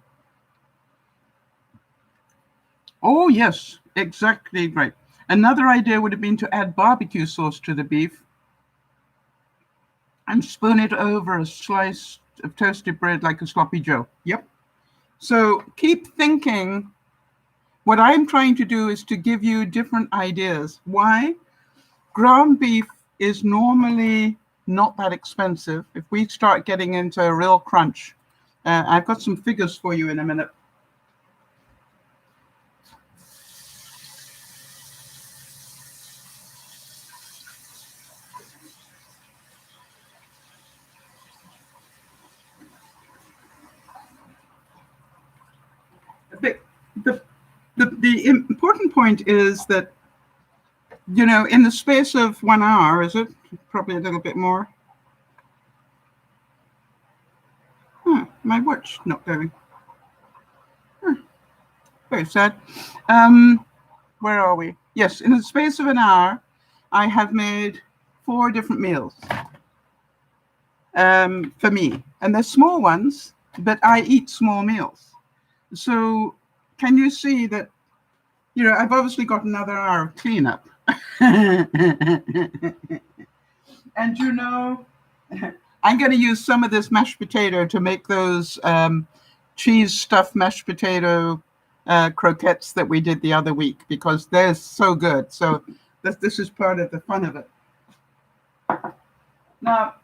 Oh, yes, exactly right. Another idea would have been to add barbecue sauce to the beef and spoon it over a slice of toasted bread like a sloppy Joe. Yep. So keep thinking. What I'm trying to do is to give you different ideas. Why? Ground beef is normally not that expensive. If we start getting into a real crunch, I've got some figures for you in a minute. The important point is that, you know, in the space of 1 hour, is it? Probably a little bit more. My watch not going. Very sad. Where are we? Yes, in the space of 1 hour, I have made 4 different meals for me. And they're small ones, but I eat small meals. So can you see that, I've obviously got another hour of cleanup. And I'm going to use some of this mashed potato to make those cheese stuffed mashed potato croquettes that we did the other week, because they're so good. So this is part of the fun of it. Now,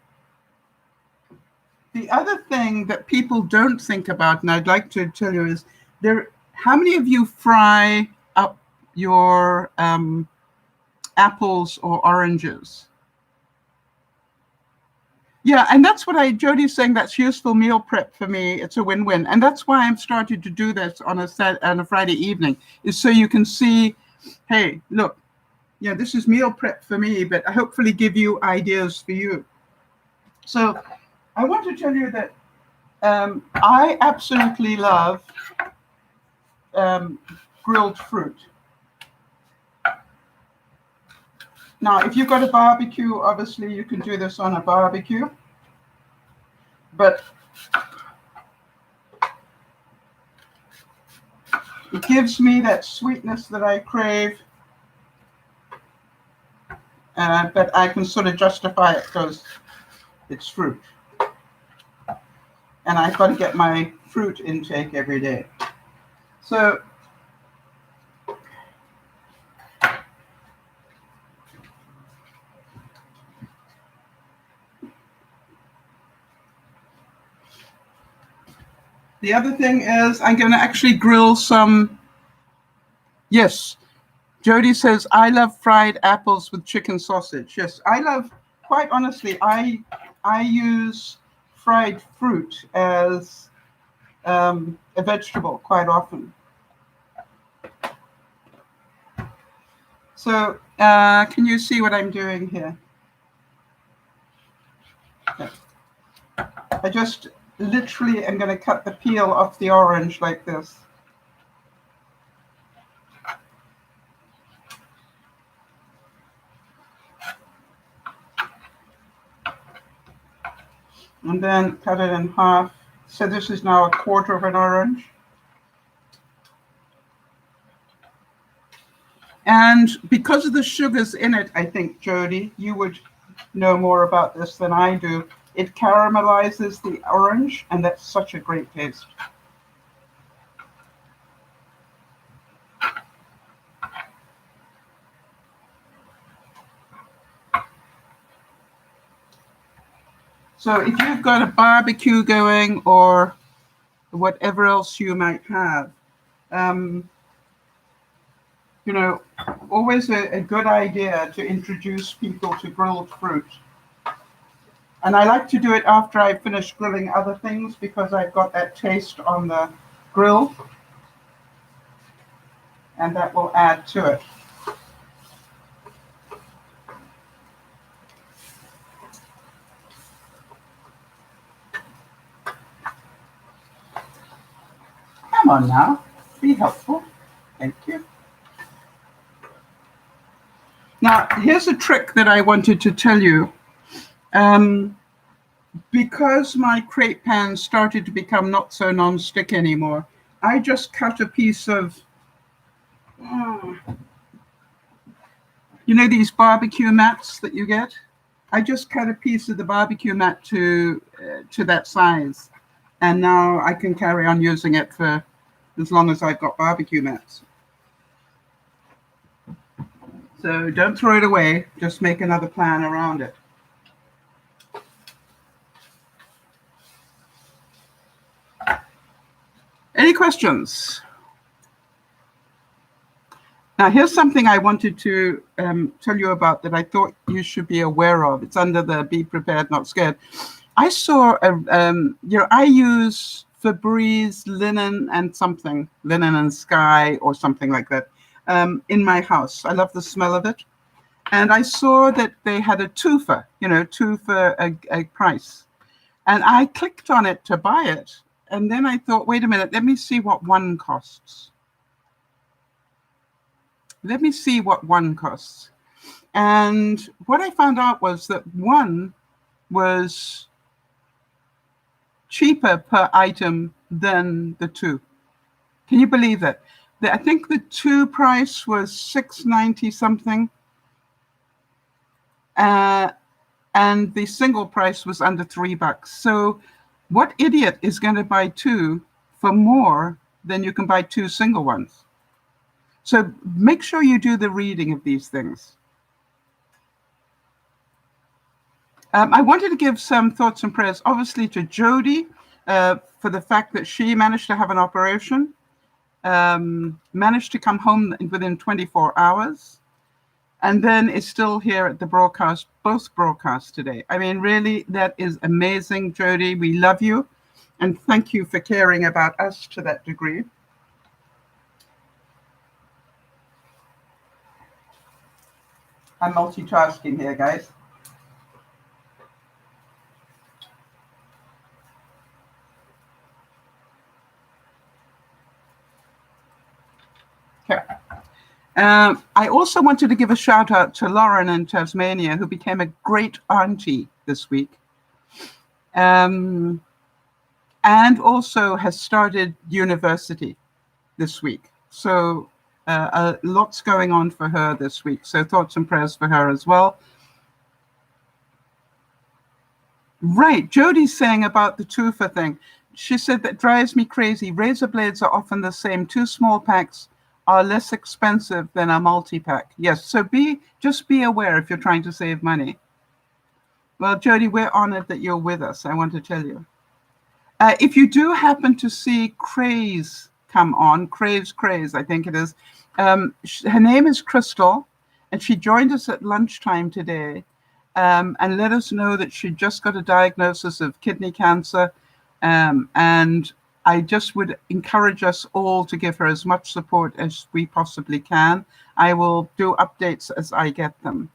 the other thing that people don't think about, and I'd like to tell you, is how many of you fry up your apples or oranges? Yeah, and that's what Jody's saying, that's useful meal prep for me. It's a win-win. And that's why I'm starting to do this on a Friday evening, is so you can see, hey, look, this is meal prep for me, but I hopefully give you ideas for you. So I want to tell you that I absolutely love grilled fruit. Now, if you've got a barbecue, obviously you can do this on a barbecue, but it gives me that sweetness that I crave, but I can sort of justify it because it's fruit. And I've got to get my fruit intake every day. So the other thing is I'm going to actually grill some. Yes, Jody says, I love fried apples with chicken sausage. Yes, quite honestly, I use fried fruit as a vegetable quite often. So can you see what I'm doing here? Okay. I just literally am going to cut the peel off the orange like this. And then cut it in half. So this is now a quarter of an orange. And because of the sugars in it, I think, Jody, you would know more about this than I do. It caramelizes the orange, and that's such a great taste. So if you've got a barbecue going or whatever else you might have, always a good idea to introduce people to grilled fruit. And I like to do it after I finish grilling other things, because I've got that taste on the grill, and that will add to it. Come on now, be helpful. Thank you. Now, here's a trick that I wanted to tell you. Because my crepe pan started to become not so non-stick anymore, I just cut a piece of, these barbecue mats that you get? I just cut a piece of the barbecue mat to that size. And now I can carry on using it for as long as I've got barbecue mats. So don't throw it away, just make another plan around it. Any questions? Now, here's something I wanted to tell you about that I thought you should be aware of. It's under the Be Prepared, Not Scared. I saw, I use Febreze linen and sky or something like that in my house. I love the smell of it. And I saw that they had a two for a price. And I clicked on it to buy it. And then I thought, wait a minute, let me see what one costs. And what I found out was that one was cheaper per item than the 2. Can you believe that? I think the 2 price was $6.90 something, and the single price was under $3. So what idiot is going to buy 2 for more than you can buy 2 single ones? So make sure you do the reading of these things. I wanted to give some thoughts and prayers, obviously, to Jody for the fact that she managed to have an operation, managed to come home within 24 hours, and then is still here at the broadcast, both broadcasts today. I mean, really, that is amazing, Jody. We love you, and thank you for caring about us to that degree. I'm multitasking here, guys. Okay. I also wanted to give a shout out to Lauren in Tasmania, who became a great auntie this week, and also has started university this week. So lots going on for her this week. So thoughts and prayers for her as well. Right, Jody's saying about the twofer thing. She said that drives me crazy. Razor blades are often the same. 2 small packs are less expensive than a multi-pack. Yes, so just be aware if you're trying to save money. Well, Jody, we're honored that you're with us, I want to tell you. If you do happen to see Craze come on, Craze, I think it is, her name is Crystal, and she joined us at lunchtime today and let us know that she just got a diagnosis of kidney cancer, and I just would encourage us all to give her as much support as we possibly can. I will do updates as I get them.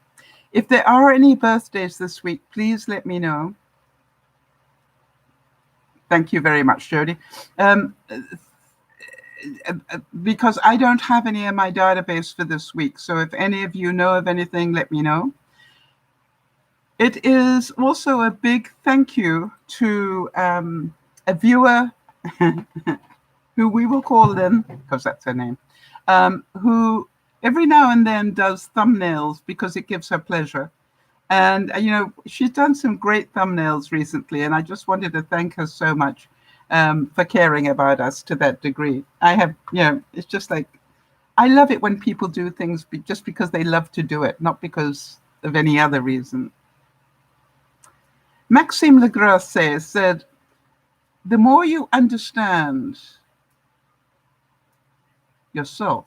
If there are any birthdays this week, please let me know. Thank you very much, Jody. Because I don't have any in my database for this week. So if any of you know of anything, let me know. It is also a big thank you to a viewer who we will call Lynn, because that's her name, who every now and then does thumbnails because it gives her pleasure. And, she's done some great thumbnails recently, and I just wanted to thank her so much for caring about us to that degree. It's just like, I love it when people do things just because they love to do it, not because of any other reason. Maxime Legras said, the more you understand yourself,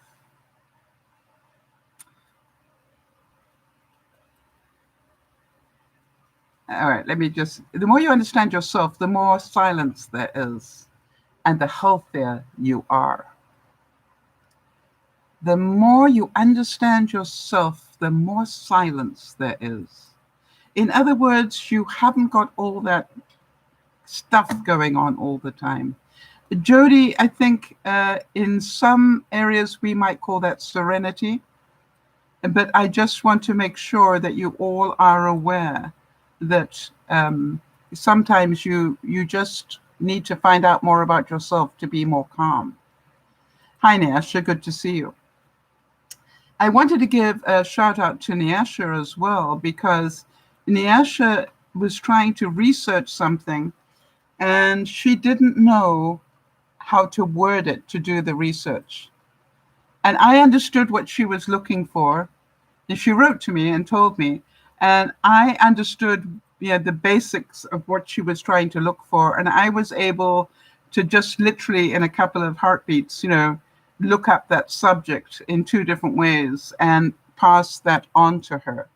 all right, the more you understand yourself, the more silence there is, and the healthier you are. The more you understand yourself, the more silence there is. In other words, you haven't got all that stuff going on all the time. Jody, I think in some areas we might call that serenity, but I just want to make sure that you all are aware that sometimes you just need to find out more about yourself to be more calm. Hi, Nyasha, good to see you. I wanted to give a shout out to Nyasha as well, because Nyasha was trying to research something and she didn't know how to word it to do the research. And I understood what she was looking for. And she wrote to me and told me, and I understood the basics of what she was trying to look for. And I was able to just literally in a couple of heartbeats, look up that subject in 2 different ways and pass that on to her.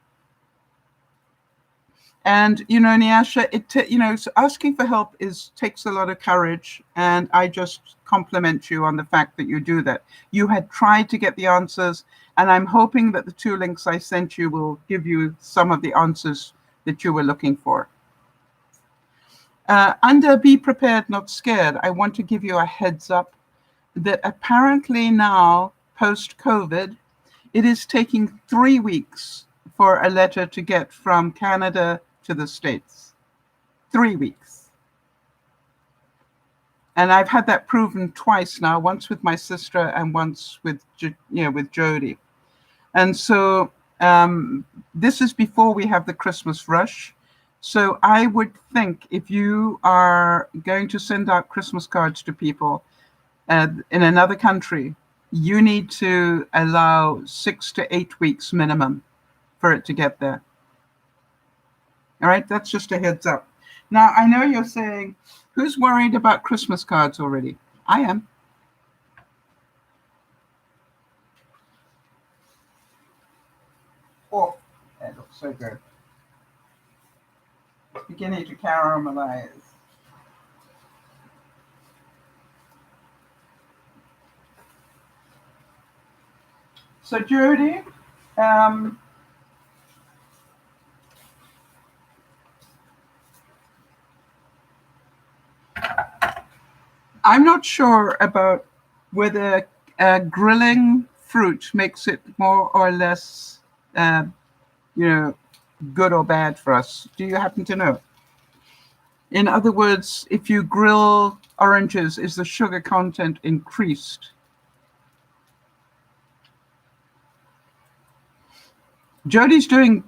And, Nyasha, so asking for help takes a lot of courage. And I just compliment you on the fact that you do that. You had tried to get the answers, and I'm hoping that the 2 links I sent you will give you some of the answers that you were looking for. Under Be Prepared, Not Scared, I want to give you a heads up that apparently now, post-COVID, it is taking 3 weeks for a letter to get from Canada to the States. 3 weeks. And I've had that proven twice now, once with my sister and once with with Jody. And so this is before we have the Christmas rush. So I would think if you are going to send out Christmas cards to people in another country, you need to allow 6 to 8 weeks minimum for it to get there. All right, that's just a heads up. Now, I know you're saying, who's worried about Christmas cards already? I am. Oh, that looks so good. It's beginning to caramelize. So, Jody, I'm not sure about whether grilling fruit makes it more or less, good or bad for us. Do you happen to know? In other words, if you grill oranges, is the sugar content increased? Jody's doing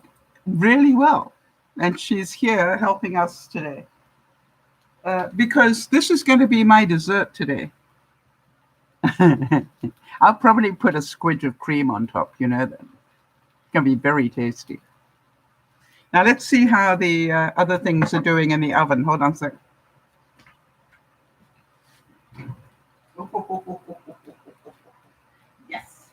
really well, and she's here helping us today. Because this is going to be my dessert today. I'll probably put a squidge of cream on top, It's going to be very tasty. Now let's see how the other things are doing in the oven. Hold on a sec. Yes.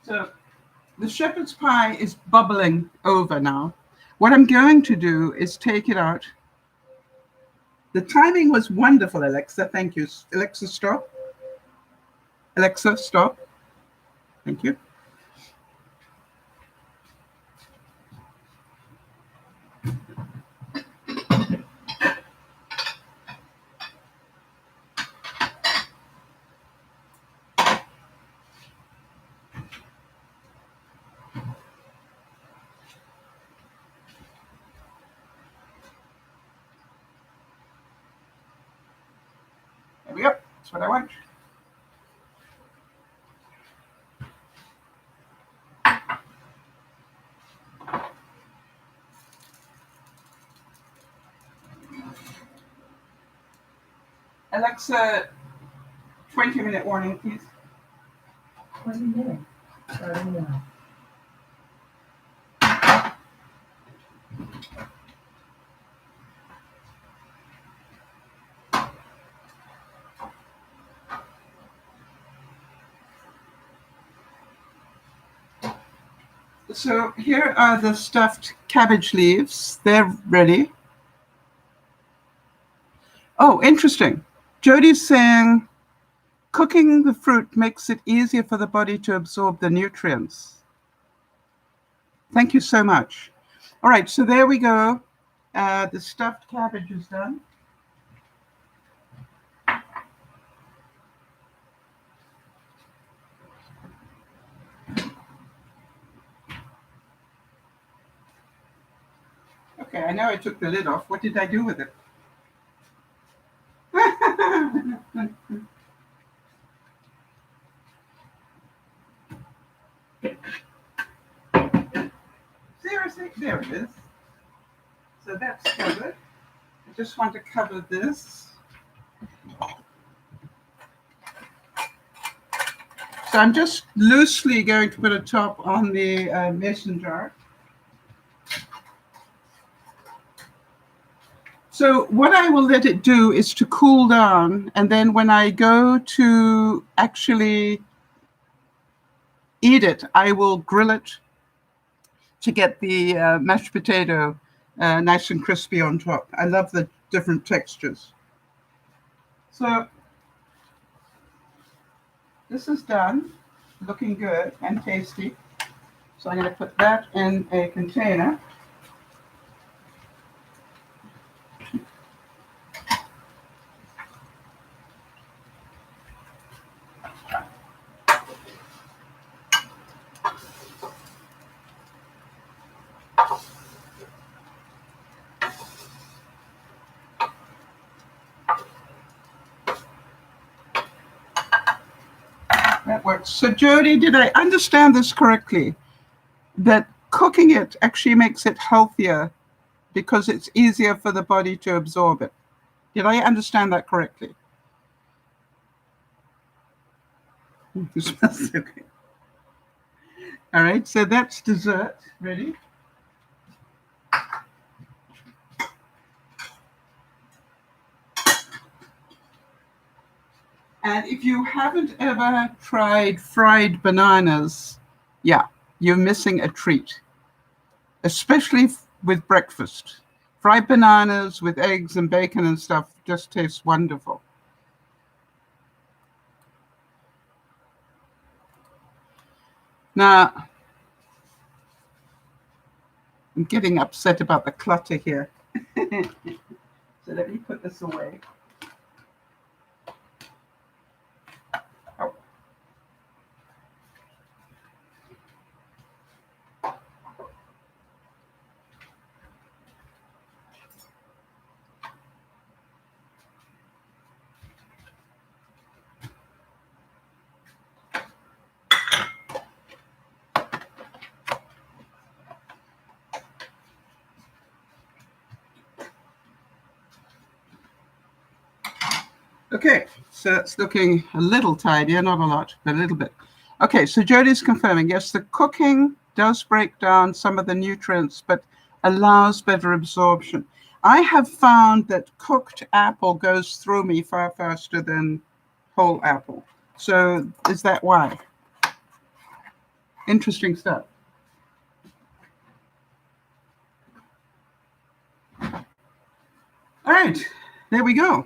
So the shepherd's pie is bubbling over now. What I'm going to do is take it out. The timing was wonderful, Alexa. Thank you. Alexa, stop. Alexa, stop. Thank you. There we go. That's what I want. Alexa, 20-minute warning, please. 20 minutes, starting now. So here are the stuffed cabbage leaves. They're ready. Oh, interesting. Jody's saying cooking the fruit makes it easier for the body to absorb the nutrients. Thank you so much. All right, so there we go. The stuffed cabbage is done. Okay, I know I took the lid off. What did I do with it? Seriously, there it is. So that's covered. I just want to cover this. So I'm just loosely going to put a top on the mason jar. So what I will let it do is to cool down, and then when I go to actually eat it, I will grill it to get the mashed potato nice and crispy on top. I love the different textures. So this is done, looking good and tasty. So I'm going to put that in a container. That works. So Jody, did I understand this correctly? That cooking it actually makes it healthier because it's easier for the body to absorb it. Did I understand that correctly? Okay. All right, so that's dessert. Ready? And if you haven't ever tried fried bananas, yeah, you're missing a treat, especially with breakfast. Fried bananas with eggs and bacon and stuff just tastes wonderful. Now, I'm getting upset about the clutter here. So let me put this away. Oh. Okay, so it's looking a little tidier, not a lot, but a little bit. Okay, so Jody's confirming, yes, the cooking does break down some of the nutrients, but allows better absorption. I have found that cooked apple goes through me far faster than whole apple. So is that why? Interesting stuff. All right, there we go.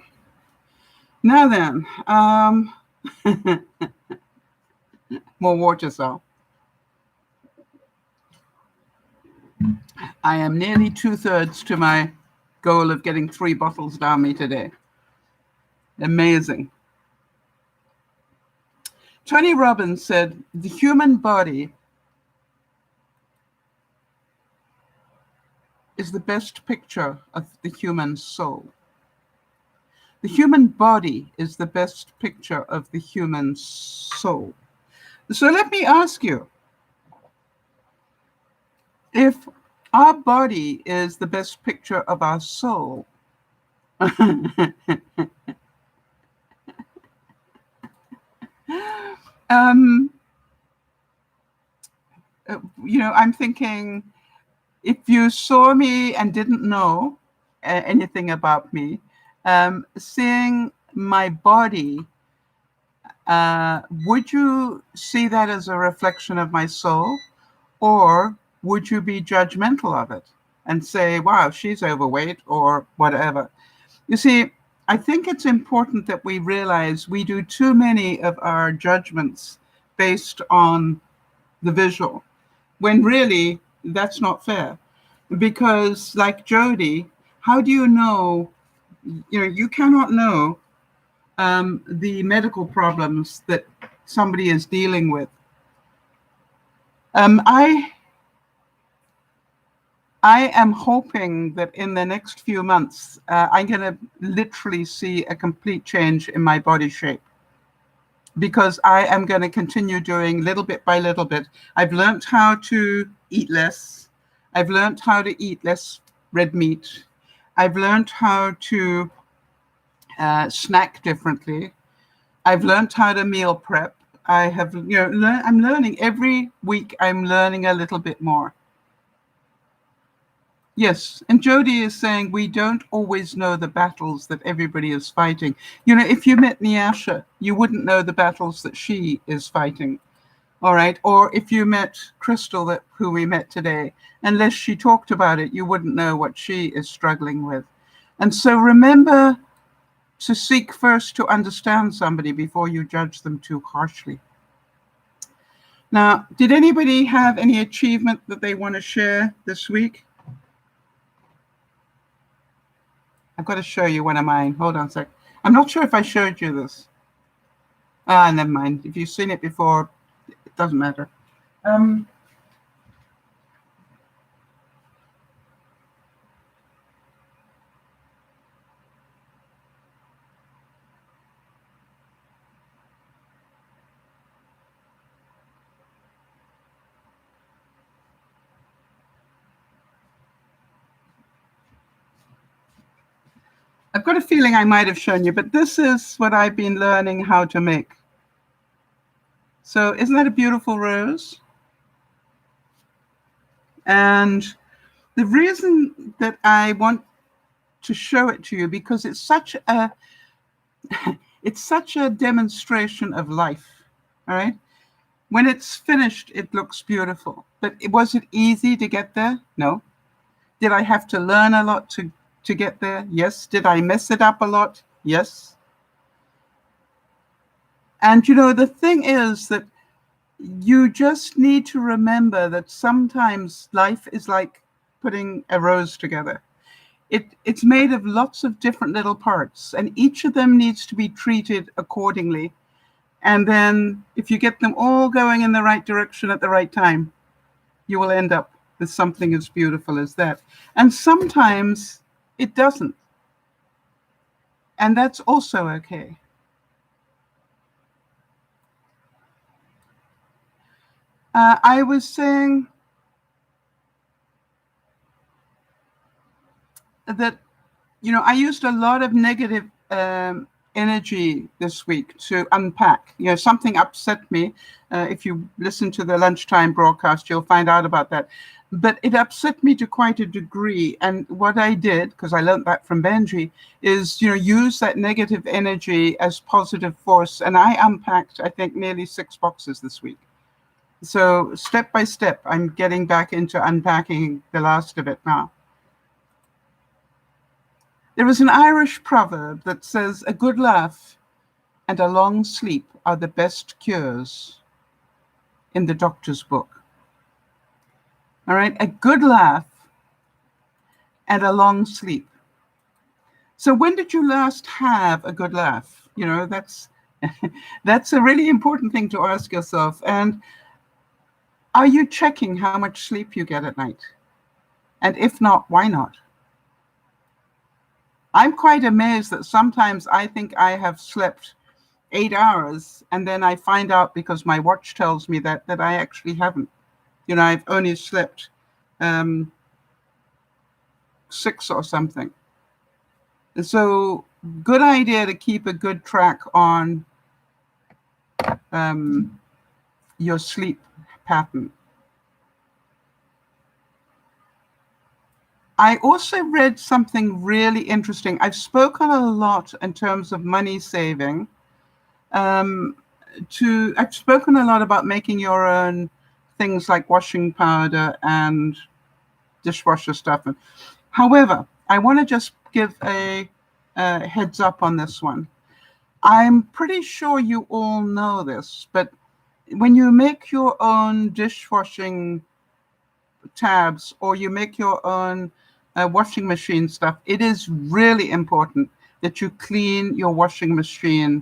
Now then, more water, Sal. I am nearly 2/3 to my goal of getting 3 bottles down me today. Amazing. Tony Robbins said, the human body is the best picture of the human soul. The human body is the best picture of the human soul. So let me ask you, if our body is the best picture of our soul, I'm thinking, if you saw me and didn't know anything about me, seeing my body, would you see that as a reflection of my soul, or would you be judgmental of it and say, wow, she's overweight or whatever? You see, I think it's important that we realize we do too many of our judgments based on the visual, when really that's not fair. Because like Jody, how do you know, you cannot know the medical problems that somebody is dealing with. I am hoping that in the next few months, I'm going to literally see a complete change in my body shape, because I am going to continue doing little bit by little bit. I've learned how to eat less. I've learned how to eat less red meat. I've learned how to snack differently. I've learned how to meal prep. I have, I'm learning every week. I'm learning a little bit more. Yes, and Jody is saying we don't always know the battles that everybody is fighting. If you met Nyasha, you wouldn't know the battles that she is fighting. All right, or if you met Crystal, who we met today, unless she talked about it, you wouldn't know what she is struggling with. And so remember to seek first to understand somebody before you judge them too harshly. Now, did anybody have any achievement that they want to share this week? I've got to show you one of mine. Hold on a sec. I'm not sure if I showed you this. Never mind. If you've seen it before, it doesn't matter. I've got a feeling I might have shown you, but this is what I've been learning how to make. So isn't that a beautiful rose? And the reason that I want to show it to you, because it's such a demonstration of life. All right. When it's finished, it looks beautiful. But was it easy to get there? No. Did I have to learn a lot to get there? Yes. Did I mess it up a lot? Yes. And you know, the thing is that you just need to remember that sometimes life is like putting a rose together. It's made of lots of different little parts, and each of them needs to be treated accordingly. And then if you get them all going in the right direction at the right time, you will end up with something as beautiful as that. And sometimes it doesn't. And that's also okay. I was saying that, you know, I used a lot of negative energy this week to unpack. You know, something upset me. If you listen to the lunchtime broadcast, you'll find out about that. But it upset me to quite a degree. And what I did, because I learned that from Benji, is, you know, use that negative energy as positive force. And I unpacked, I think, nearly 6 boxes this week. So step by step, I'm getting back into unpacking the last of it now. There is an Irish proverb that says, a good laugh and a long sleep are the best cures, in the doctor's book. All right, a good laugh and a long sleep. So when did you last have a good laugh? You know, that's a really important thing to ask yourself. And are you checking how much sleep you get at night? And if not, why not? I'm quite amazed that sometimes I think I have slept 8 hours, and then I find out, because my watch tells me that I actually haven't. You know, I've only slept 6 or something. So good idea to keep a good track on your sleep pattern. I also read something really interesting. I've spoken a lot in terms of money saving. I've spoken a lot about making your own things like washing powder and dishwasher stuff. However, I want to just give a heads up on this one. I'm pretty sure you all know this, but when you make your own dishwashing tabs or you make your own washing machine stuff, it is really important that you clean your washing machine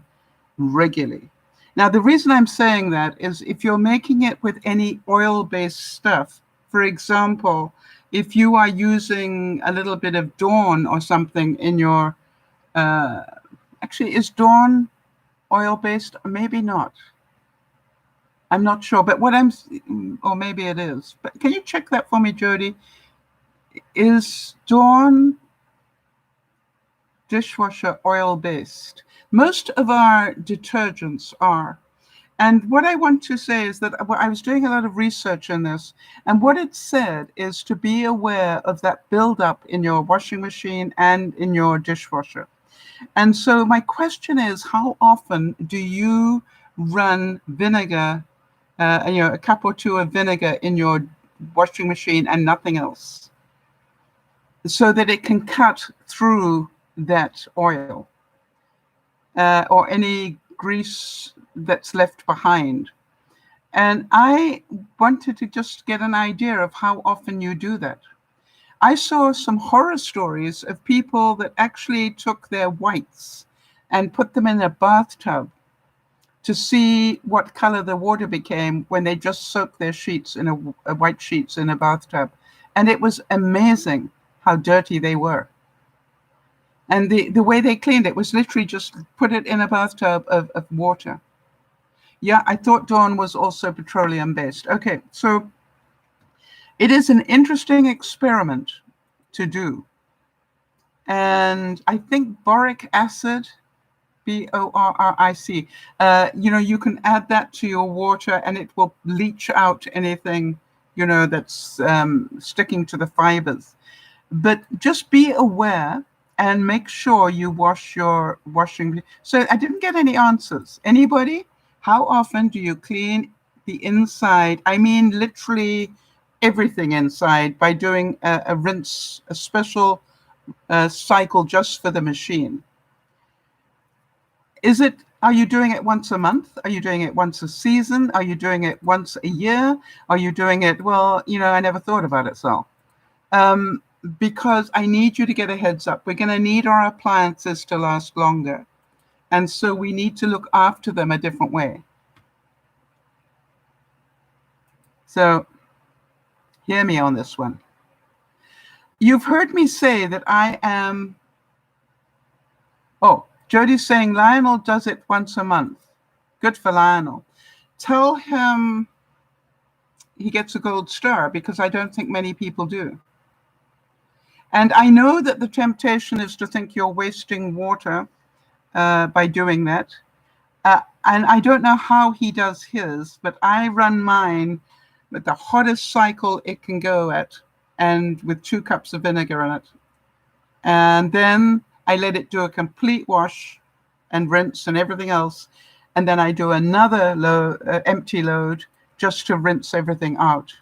regularly. Now, the reason I'm saying that is if you're making it with any oil-based stuff, for example, if you are using a little bit of Dawn or something in your, actually, is Dawn oil-based? Maybe not. I'm not sure, but or maybe it is. But can you check that for me, Jody? Is Dawn dishwasher oil-based? Most of our detergents are. And what I want to say is that I was doing a lot of research on this, and what it said is to be aware of that buildup in your washing machine and in your dishwasher. And so my question is, how often do you run vinegar, a cup or two of vinegar in your washing machine and nothing else, so that it can cut through that oil or any grease that's left behind? And I wanted to just get an idea of how often you do that. I saw some horror stories of people that actually took their whites and put them in a bathtub to see what color the water became when they just soaked their sheets in a white sheets in a bathtub. And it was amazing how dirty they were. And the way they cleaned it was literally just put it in a bathtub of water. Yeah, I thought Dawn was also petroleum-based. Okay, so it is an interesting experiment to do. and I think boric acid, BORRIC. You can add that to your water and it will leach out anything, that's sticking to the fibers. But just be aware and make sure you wash your washing. So I didn't get any answers. Anybody? How often do you clean the inside? I mean, literally everything inside by doing a rinse, a special cycle just for the machine. Are you doing it once a month? Are you doing it once a season? Are you doing it once a year? Are you doing it, I never thought about it, so. Because I need you to get a heads up. We're going to need our appliances to last longer. And so we need to look after them a different way. So hear me on this one. You've heard me say that I am... Oh, Jody's saying Lionel does it once a month. Good for Lionel. Tell him he gets a gold star, because I don't think many people do. And I know that the temptation is to think you're wasting water by doing that. And I don't know how he does his, but I run mine with the hottest cycle it can go at, and with 2 cups of vinegar in it. And then I let it do a complete wash and rinse and everything else. And then I do another empty load just to rinse everything out.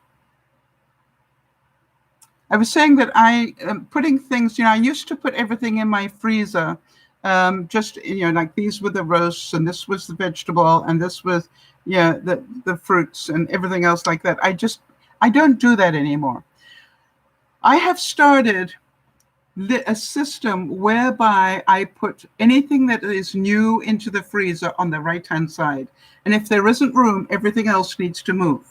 I was saying that I am putting things, I used to put everything in my freezer, just, like these were the roasts and this was the vegetable and this was, the fruits and everything else like that. I don't do that anymore. I have started a system whereby I put anything that is new into the freezer on the right-hand side. And if there isn't room, everything else needs to move.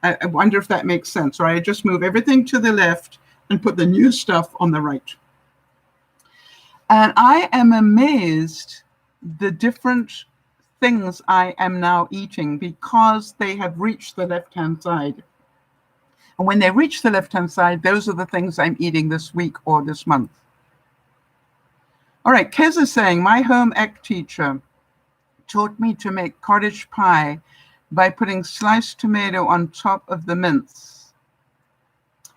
I wonder if that makes sense, or I just move everything to the left and put the new stuff on the right. And I am amazed the different things I am now eating because they have reached the left-hand side. And when they reach the left-hand side, those are the things I'm eating this week or this month. All right, Kez is saying, my home ec teacher taught me to make cottage pie by putting sliced tomato on top of the mince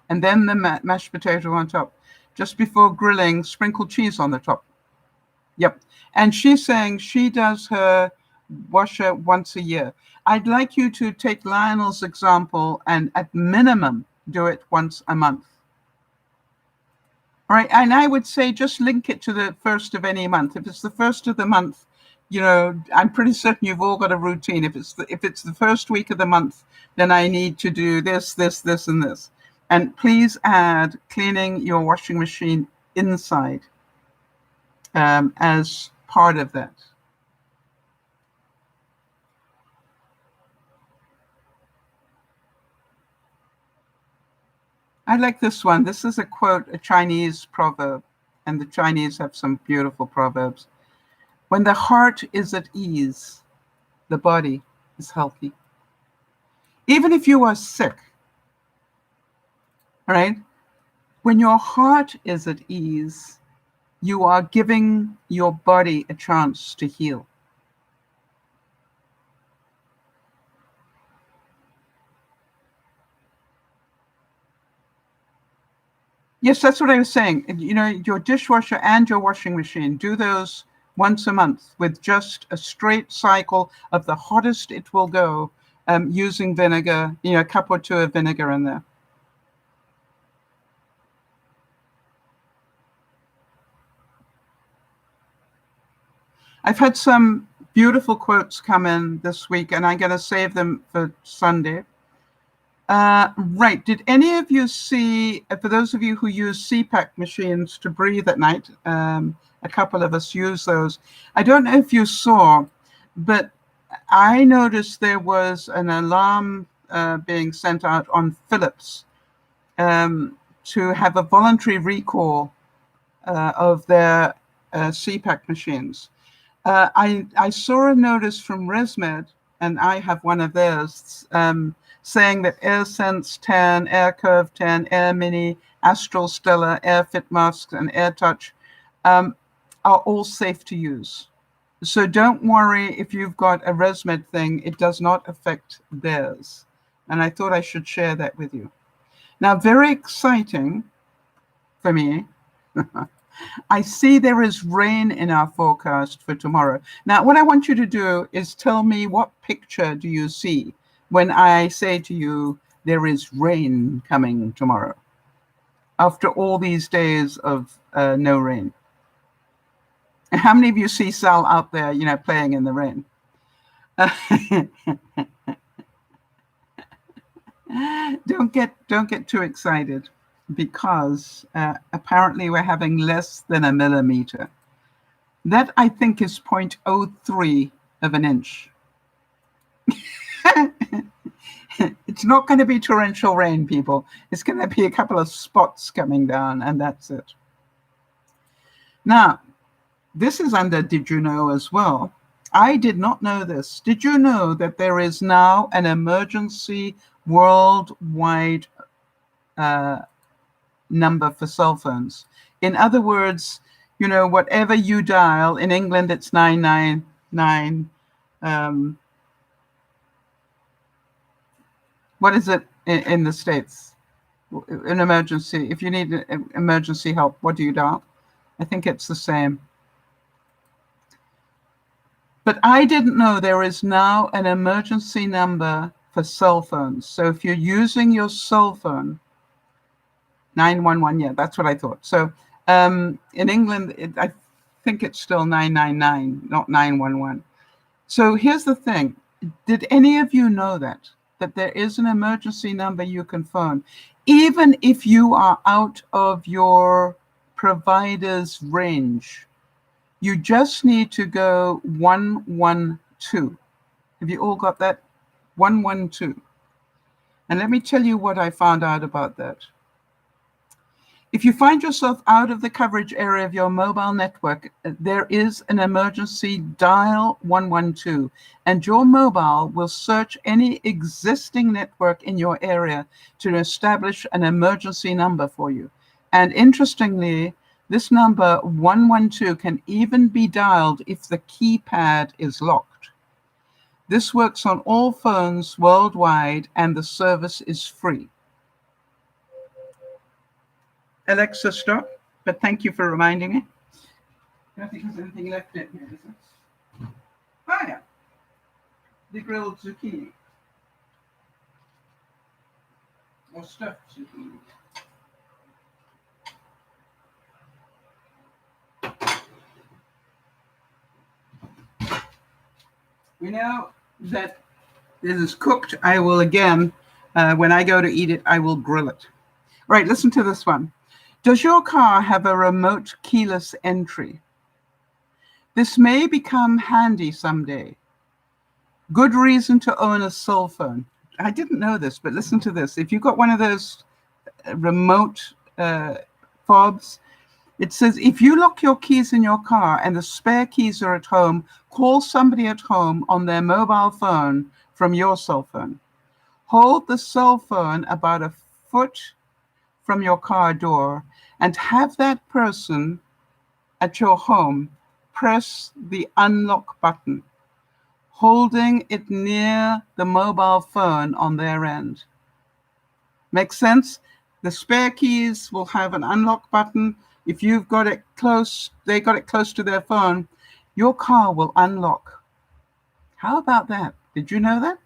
and then the mashed potato on top. Just before grilling, sprinkle cheese on the top. Yep. And she's saying she does her washer once a year. I'd like you to take Lionel's example and at minimum do it once a month. All right. And I would say just link it to the first of any month. If it's the first of the month, I'm pretty certain you've all got a routine. If it's the first week of the month, then I need to do this, this, this, and this. And please add cleaning your washing machine inside as part of that. I like this one. This is a quote, a Chinese proverb, and the Chinese have some beautiful proverbs. When the heart is at ease, the body is healthy. Even if you are sick, all right? When your heart is at ease, you are giving your body a chance to heal. Yes, that's what I was saying. Your dishwasher and your washing machine, do those once a month with just a straight cycle of the hottest it will go, using vinegar, a cup or 2 of vinegar in there. I've had some beautiful quotes come in this week, and I'm going to save them for Sunday. Right. Did any of you see, for those of you who use CPAP machines to breathe at night, a couple of us use those. I don't know if you saw, but I noticed there was an alarm being sent out on Philips to have a voluntary recall of their CPAP machines. I saw a notice from ResMed and I have one of theirs, saying that AirSense 10, AirCurve 10, Air Mini, Astral Stellar, AirFit masks, and AirTouch are all safe to use. So don't worry if you've got a ResMed thing, it does not affect theirs. And I thought I should share that with you. Now, very exciting for me, I see there is rain in our forecast for tomorrow. Now, what I want you to do is tell me, what picture do you see when I say to you, there is rain coming tomorrow, after all these days of no rain? How many of you see Sal out there, playing in the rain? Don't get too excited, because apparently we're having less than a millimeter. That, I think, is 0.03 of an inch. It's not going to be torrential rain, people. It's going to be a couple of spots coming down, and that's it. Now, this is under Did You Know as well. I did not know this. Did you know that there is now an emergency worldwide number for cell phones? In other words, whatever you dial, in England it's 999. What is it in the States? An emergency. If you need emergency help, what do you dial? I think it's the same. But I didn't know there is now an emergency number for cell phones. So if you're using your cell phone, 911, yeah, that's what I thought. So in England, I think it's still 999, not 911. So here's the thing. Did any of you know that there is an emergency number you can phone, even if you are out of your provider's range? You just need to go 112. Have you all got that? 112. And let me tell you what I found out about that. If you find yourself out of the coverage area of your mobile network, there is an emergency dial 112, and your mobile will search any existing network in your area to establish an emergency number for you. And interestingly, this number 112 can even be dialed if the keypad is locked. This works on all phones worldwide, and the service is free. Alexa, stop. But thank you for reminding me. I don't think there's anything left in here, is there? Oh, yeah. The grilled zucchini. Or stuffed zucchini. We know that this is cooked. I will again, when I go to eat it, I will grill it. All right, listen to this one. Does your car have a remote keyless entry? This may become handy someday. Good reason to own a cell phone. I didn't know this, but listen to this. If you've got one of those remote fobs, it says, if you lock your keys in your car and the spare keys are at home, call somebody at home on their mobile phone from your cell phone. Hold the cell phone about a foot from your car door and have that person at your home press the unlock button, holding it near the mobile phone on their end. Make sense? The spare keys will have an unlock button. If you've got it close, they got it close to their phone, your car will unlock. How about that? Did you know that?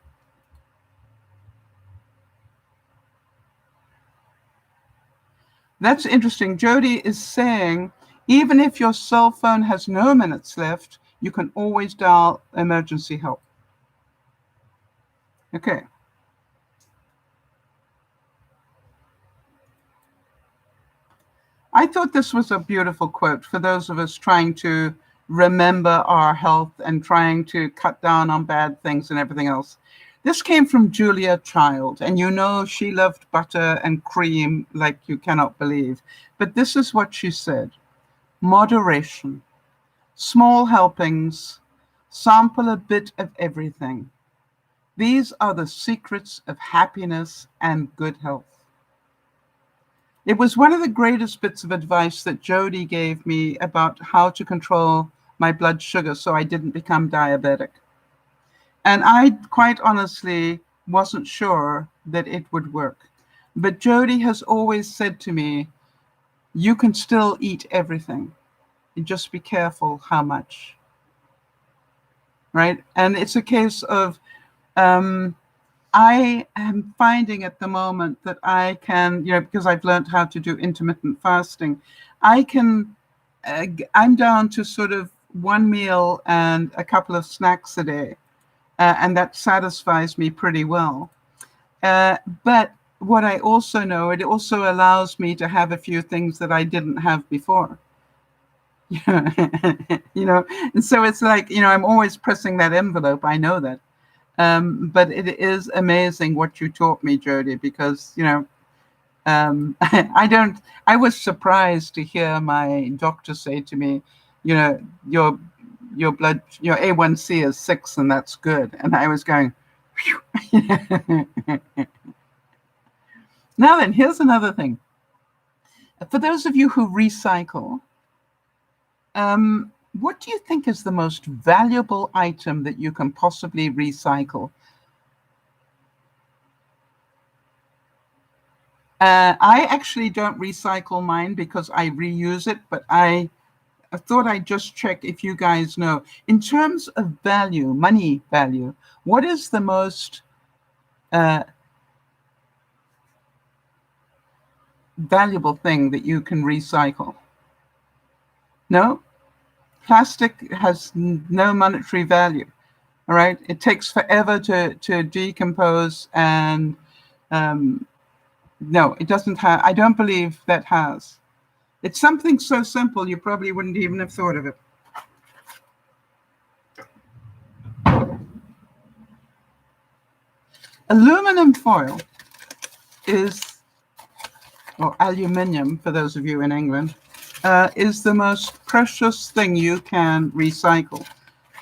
That's interesting. Jody is saying, even if your cell phone has no minutes left, you can always dial emergency help. Okay. I thought this was a beautiful quote for those of us trying to remember our health and trying to cut down on bad things and everything else. This came from Julia Child, and you know she loved butter and cream like you cannot believe. But this is what she said. Moderation, small helpings, sample a bit of everything. These are the secrets of happiness and good health. It was one of the greatest bits of advice that Jody gave me about how to control my blood sugar so I didn't become diabetic. And I quite honestly wasn't sure that it would work. But Jody has always said to me, you can still eat everything. You just be careful how much. Right? And it's a case of I am finding at the moment that I can, because I've learned how to do intermittent fasting, I'm down to sort of one meal and a couple of snacks a day. And that satisfies me pretty well. But what I also know, it also allows me to have a few things that I didn't have before. And so it's like, I'm always pressing that envelope. I know that. But it is amazing what you taught me, Jody, because, I was surprised to hear my doctor say to me, your blood, your A1C is 6 and that's good. And I was going, phew. Now then, here's another thing. For those of you who recycle, what do you think is the most valuable item that you can possibly recycle? I actually don't recycle mine because I reuse it, but I thought I'd just check if you guys know. In terms of value, money value, what is the most valuable thing that you can recycle? No? Plastic has no monetary value. All right? It takes forever to decompose, and no, it doesn't have. I don't believe that has. It's something so simple you probably wouldn't even have thought of it. Aluminum foil is, or aluminium for those of you in England, is the most precious thing you can recycle.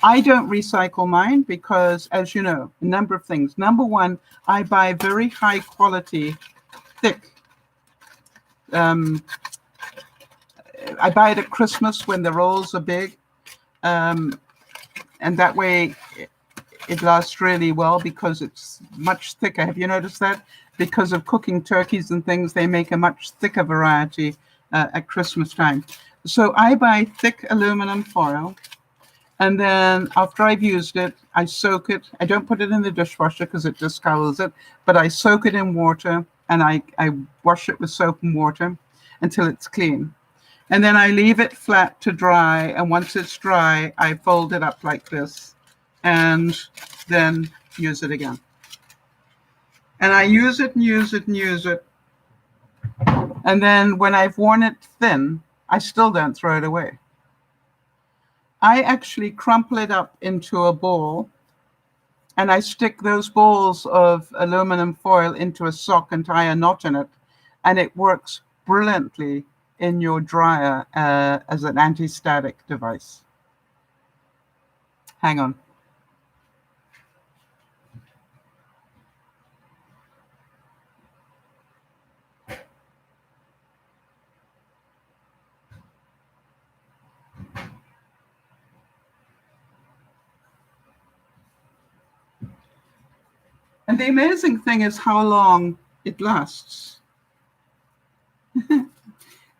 I don't recycle mine because, as you know, a number of things. Number one, I buy very high quality, thick. I buy it at Christmas when the rolls are big. And that way it lasts really well because it's much thicker. Have you noticed that? Because of cooking turkeys and things, they make a much thicker variety at Christmas time. So I buy thick aluminum foil, and then after I've used it, I soak it. I don't put it in the dishwasher because it discolors it, but I soak it in water, and I wash it with soap and water until it's clean. And then I leave it flat to dry, and once it's dry, I fold it up like this, and then use it again. And I use it and use it and use it. And then when I've worn it thin, I still don't throw it away. I actually crumple it up into a ball, and I stick those balls of aluminum foil into a sock and tie a knot in it, and it works brilliantly in your dryer as an anti-static device. Hang on. And the amazing thing is how long it lasts.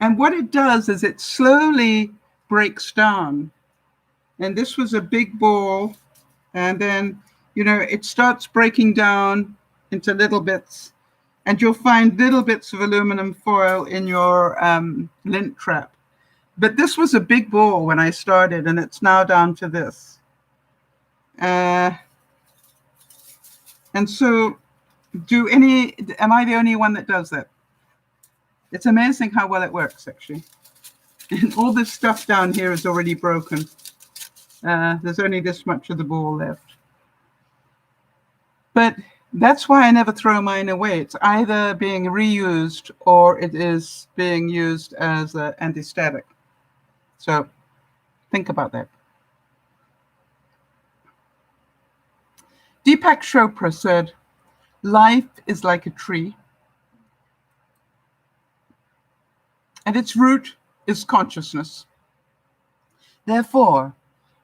And what it does is it slowly breaks down. And this was a big ball. And then, it starts breaking down into little bits. And you'll find little bits of aluminum foil in your lint trap. But this was a big ball when I started, and it's now down to this. And so am I the only one that does that? It's amazing how well it works, actually. And all this stuff down here is already broken. There's only this much of the ball left. But that's why I never throw mine away. It's either being reused or it is being used as an anti-static. So think about that. Deepak Chopra said, life is like a tree, and its root is consciousness. Therefore,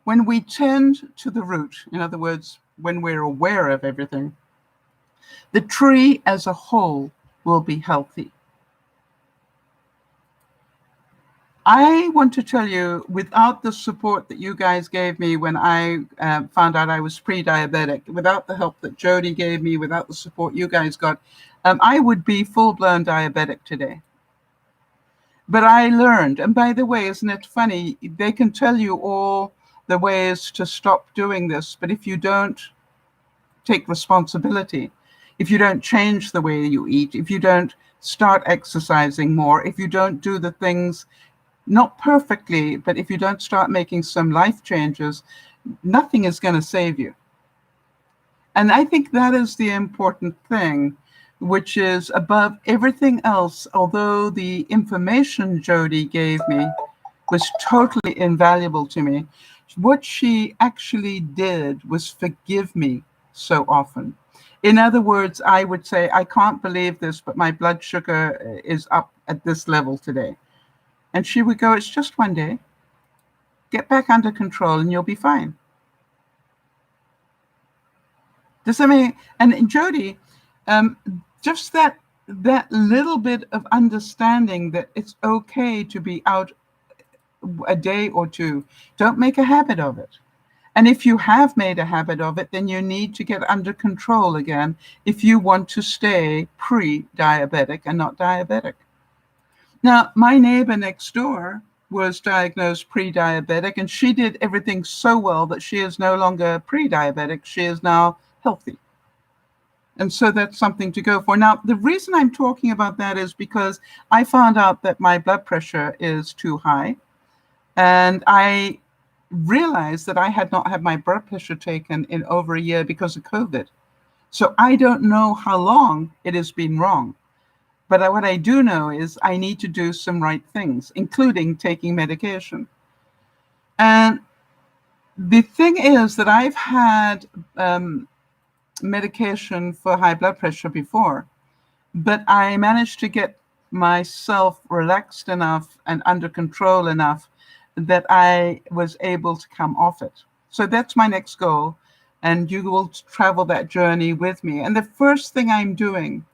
when we tend to the root, in other words, when we're aware of everything, the tree as a whole will be healthy. I want to tell you, without the support that you guys gave me when I found out I was pre-diabetic, without the help that Jody gave me, without the support you guys got, I would be full-blown diabetic today. But I learned, and by the way, isn't it funny? They can tell you all the ways to stop doing this, but if you don't take responsibility, if you don't change the way you eat, if you don't start exercising more, if you don't do the things not perfectly, but if you don't start making some life changes, nothing is going to save you. And I think that is the important thing, which is above everything else, although the information Jody gave me was totally invaluable to me, what she actually did was forgive me so often. In other words, I would say, I can't believe this, but my blood sugar is up at this level today. And she would go, it's just one day. Get back under control and you'll be fine. Does that mean? And Jody, just that little bit of understanding that it's okay to be out a day or two. Don't make a habit of it. And if you have made a habit of it, then you need to get under control again if you want to stay pre-diabetic and not diabetic. Now, my neighbor next door was diagnosed pre-diabetic, and she did everything so well that she is no longer pre-diabetic. She is now healthy. And so that's something to go for. Now, the reason I'm talking about that is because I found out that my blood pressure is too high. And I realized that I had not had my blood pressure taken in over a year because of COVID. So I don't know how long it has been wrong. But what I do know is I need to do some right things, including taking medication. And the thing is that I've had medication for high blood pressure before, but I managed to get myself relaxed enough and under control enough that I was able to come off it. So that's my next goal. And you will travel that journey with me. And the first thing I'm doing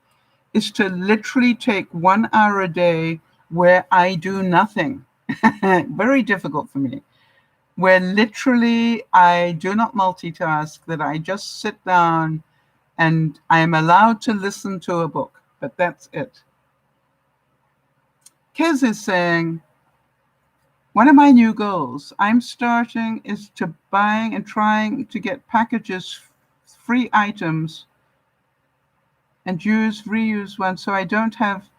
is to literally take 1 hour a day where I do nothing. Very difficult for me. Where literally I do not multitask, that I just sit down and I am allowed to listen to a book, but that's it. Kez is saying, one of my new goals I'm starting is to buying and trying to get packages, free items, and reuse one so I don't have,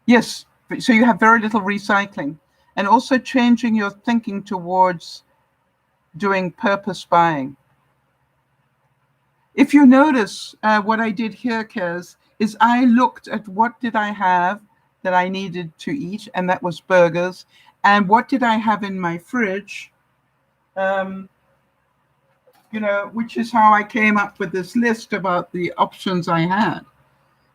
yes, so you have very little recycling. And also changing your thinking towards doing purpose buying. If you notice what I did here, Kez, is I looked at what did I have that I needed to eat, and that was burgers, and what did I have in my fridge, which is how I came up with this list about the options I had.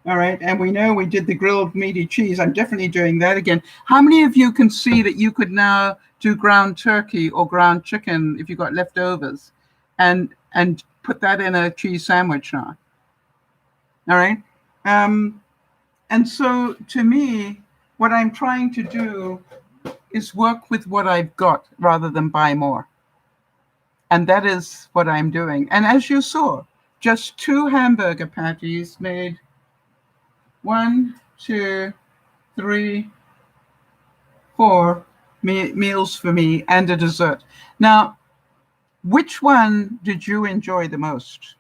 All right, and we know we did the grilled meaty cheese. I'm definitely doing that again. How many of you can see that you could now do ground turkey or ground chicken if you got leftovers, and put that in a cheese sandwich now? All right, and so to me, what I'm trying to do is work with what I've got rather than buy more. And that is what I'm doing. And as you saw, just 2 hamburger patties made 1, 2, 3, 4 meals for me and a dessert. Now, which one did you enjoy the most?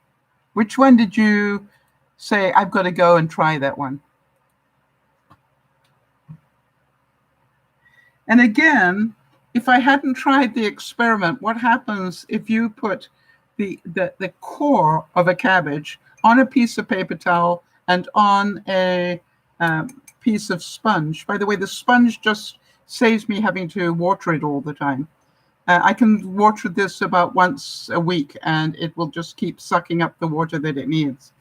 Which one did you say, I've got to go and try that one? And again, if I hadn't tried the experiment, what happens if you put the core of a cabbage on a piece of paper towel and on a piece of sponge? By the way, the sponge just saves me having to water it all the time. I can water this about once a week, and it will just keep sucking up the water that it needs.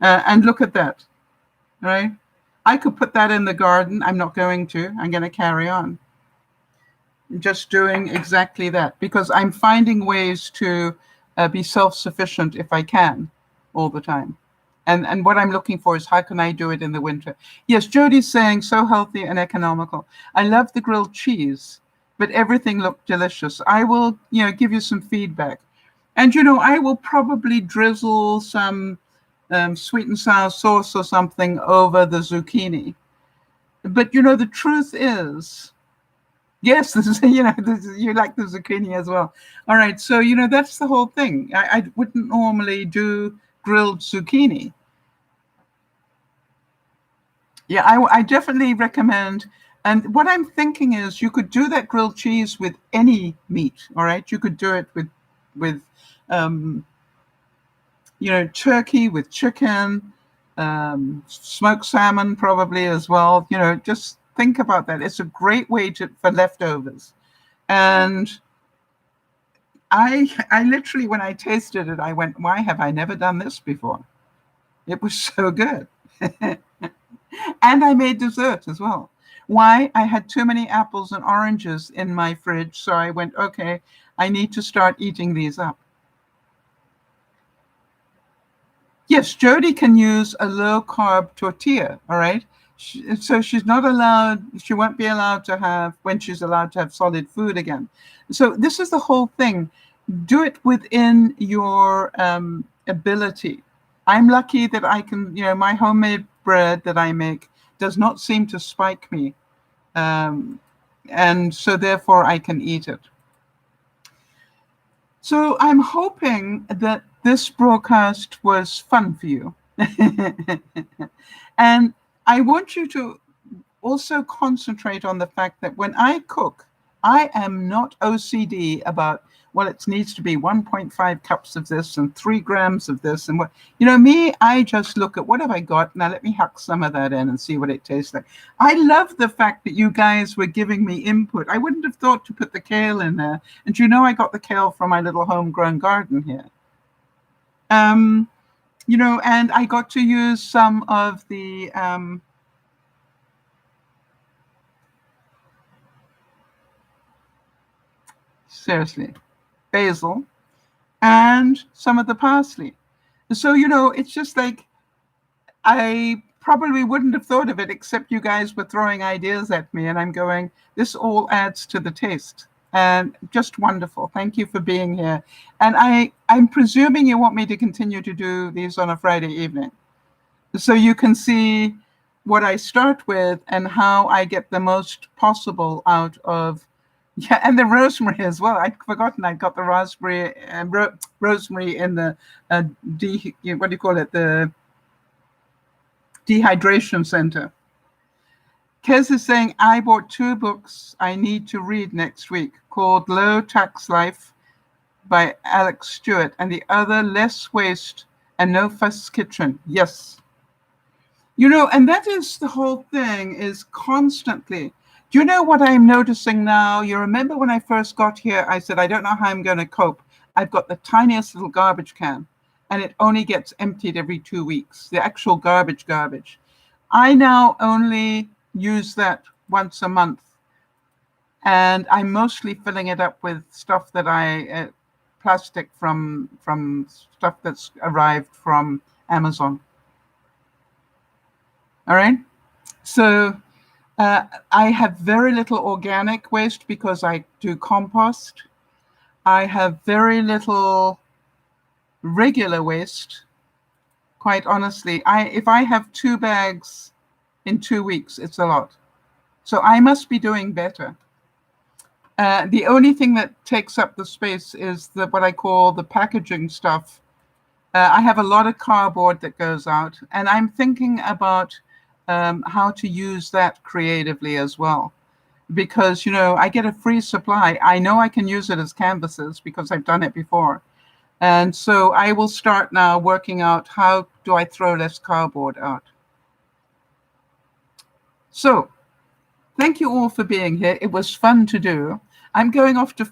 And look at that, right? I could put that in the garden. I'm not going to. I'm going to carry on just doing exactly that, because I'm finding ways to be self-sufficient if I can all the time. And what I'm looking for is, how can I do it in the winter? Yes, Jody's saying so healthy and economical. I love the grilled cheese, but everything looked delicious. I will, give you some feedback. And, I will probably drizzle some sweet and sour sauce or something over the zucchini. But, the truth is, yes, this is, you like the zucchini as well. All right, so, that's the whole thing. I wouldn't normally do grilled zucchini. Yeah, I definitely recommend. And what I'm thinking is, you could do that grilled cheese with any meat. All right, you could do it with turkey, with chicken, smoked salmon probably as well. Just think about that. It's a great way for leftovers. And I literally, when I tasted it, I went, why have I never done this before? It was so good. And I made dessert as well. Why? I had too many apples and oranges in my fridge, so I went, okay, I need to start eating these up. Yes, Jody can use a low-carb tortilla, all right? So she's not allowed, she won't be allowed to have, when she's allowed to have solid food again. So this is the whole thing. Do it within your ability. I'm lucky that I can, my homemade bread that I make does not seem to spike me. And so therefore I can eat it. So I'm hoping that this broadcast was fun for you. And I want you to also concentrate on the fact that when I cook, I am not OCD about, well, it needs to be 1.5 cups of this and 3 grams of this. And what, me, I just look at what have I got. Now let me hack some of that in and see what it tastes like. I love the fact that you guys were giving me input. I wouldn't have thought to put the kale in there. And I got the kale from my little homegrown garden here. And I got to use some of the seriously, basil, and some of the parsley. So, it's just like, I probably wouldn't have thought of it, except you guys were throwing ideas at me, and I'm going, this all adds to the taste. And just wonderful. Thank you for being here. And I'm presuming you want me to continue to do these on a Friday evening, so you can see what I start with and how I get the most possible out of. Yeah, and the rosemary as well. I'd forgotten I got the raspberry and rosemary in the what do you call it? The dehydration center. Kez is saying, I bought 2 books I need to read next week, called Low Tax Life by Alex Stewart, and the other Less Waste and No Fuss Kitchen. Yes. And that is the whole thing, is constantly. Do you know what I'm noticing now? You remember when I first got here, I said, I don't know how I'm going to cope. I've got the tiniest little garbage can, and it only gets emptied every 2 weeks, the actual garbage. I now only use that once a month, and I'm mostly filling it up with stuff that plastic from stuff that's arrived from Amazon. All right? So I have very little organic waste because I do compost. I have very little regular waste. Quite honestly, if I have 2 bags in 2 weeks, it's a lot. So I must be doing better. The only thing that takes up the space is what I call the packaging stuff. I have a lot of cardboard that goes out, and I'm thinking about how to use that creatively as well. Because, I get a free supply. I know I can use it as canvases because I've done it before. And so I will start now working out, how do I throw less cardboard out? So thank you all for being here. It was fun to do. I'm going off to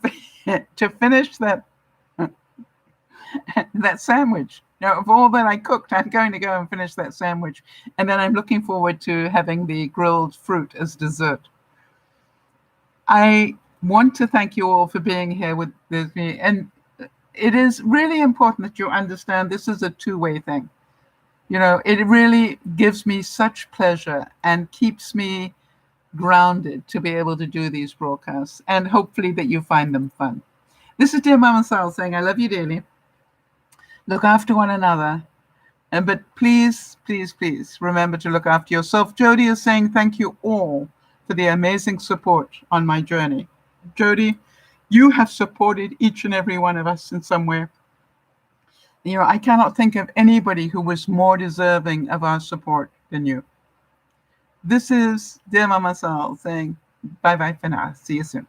to finish that that sandwich. Of all that I cooked, I'm going to go and finish that sandwich. And then I'm looking forward to having the grilled fruit as dessert. I want to thank you all for being here with me. And it is really important that you understand this is a two-way thing. It really gives me such pleasure and keeps me grounded to be able to do these broadcasts, and hopefully that you find them fun. This is Dear Mama Sal saying I love you dearly. Look after one another. But please, please, please remember to look after yourself. Jody is saying thank you all for the amazing support on my journey. Jody, you have supported each and every one of us in some way. I cannot think of anybody who was more deserving of our support than you. This is Dear Mama Sal saying bye-bye for now. See you soon.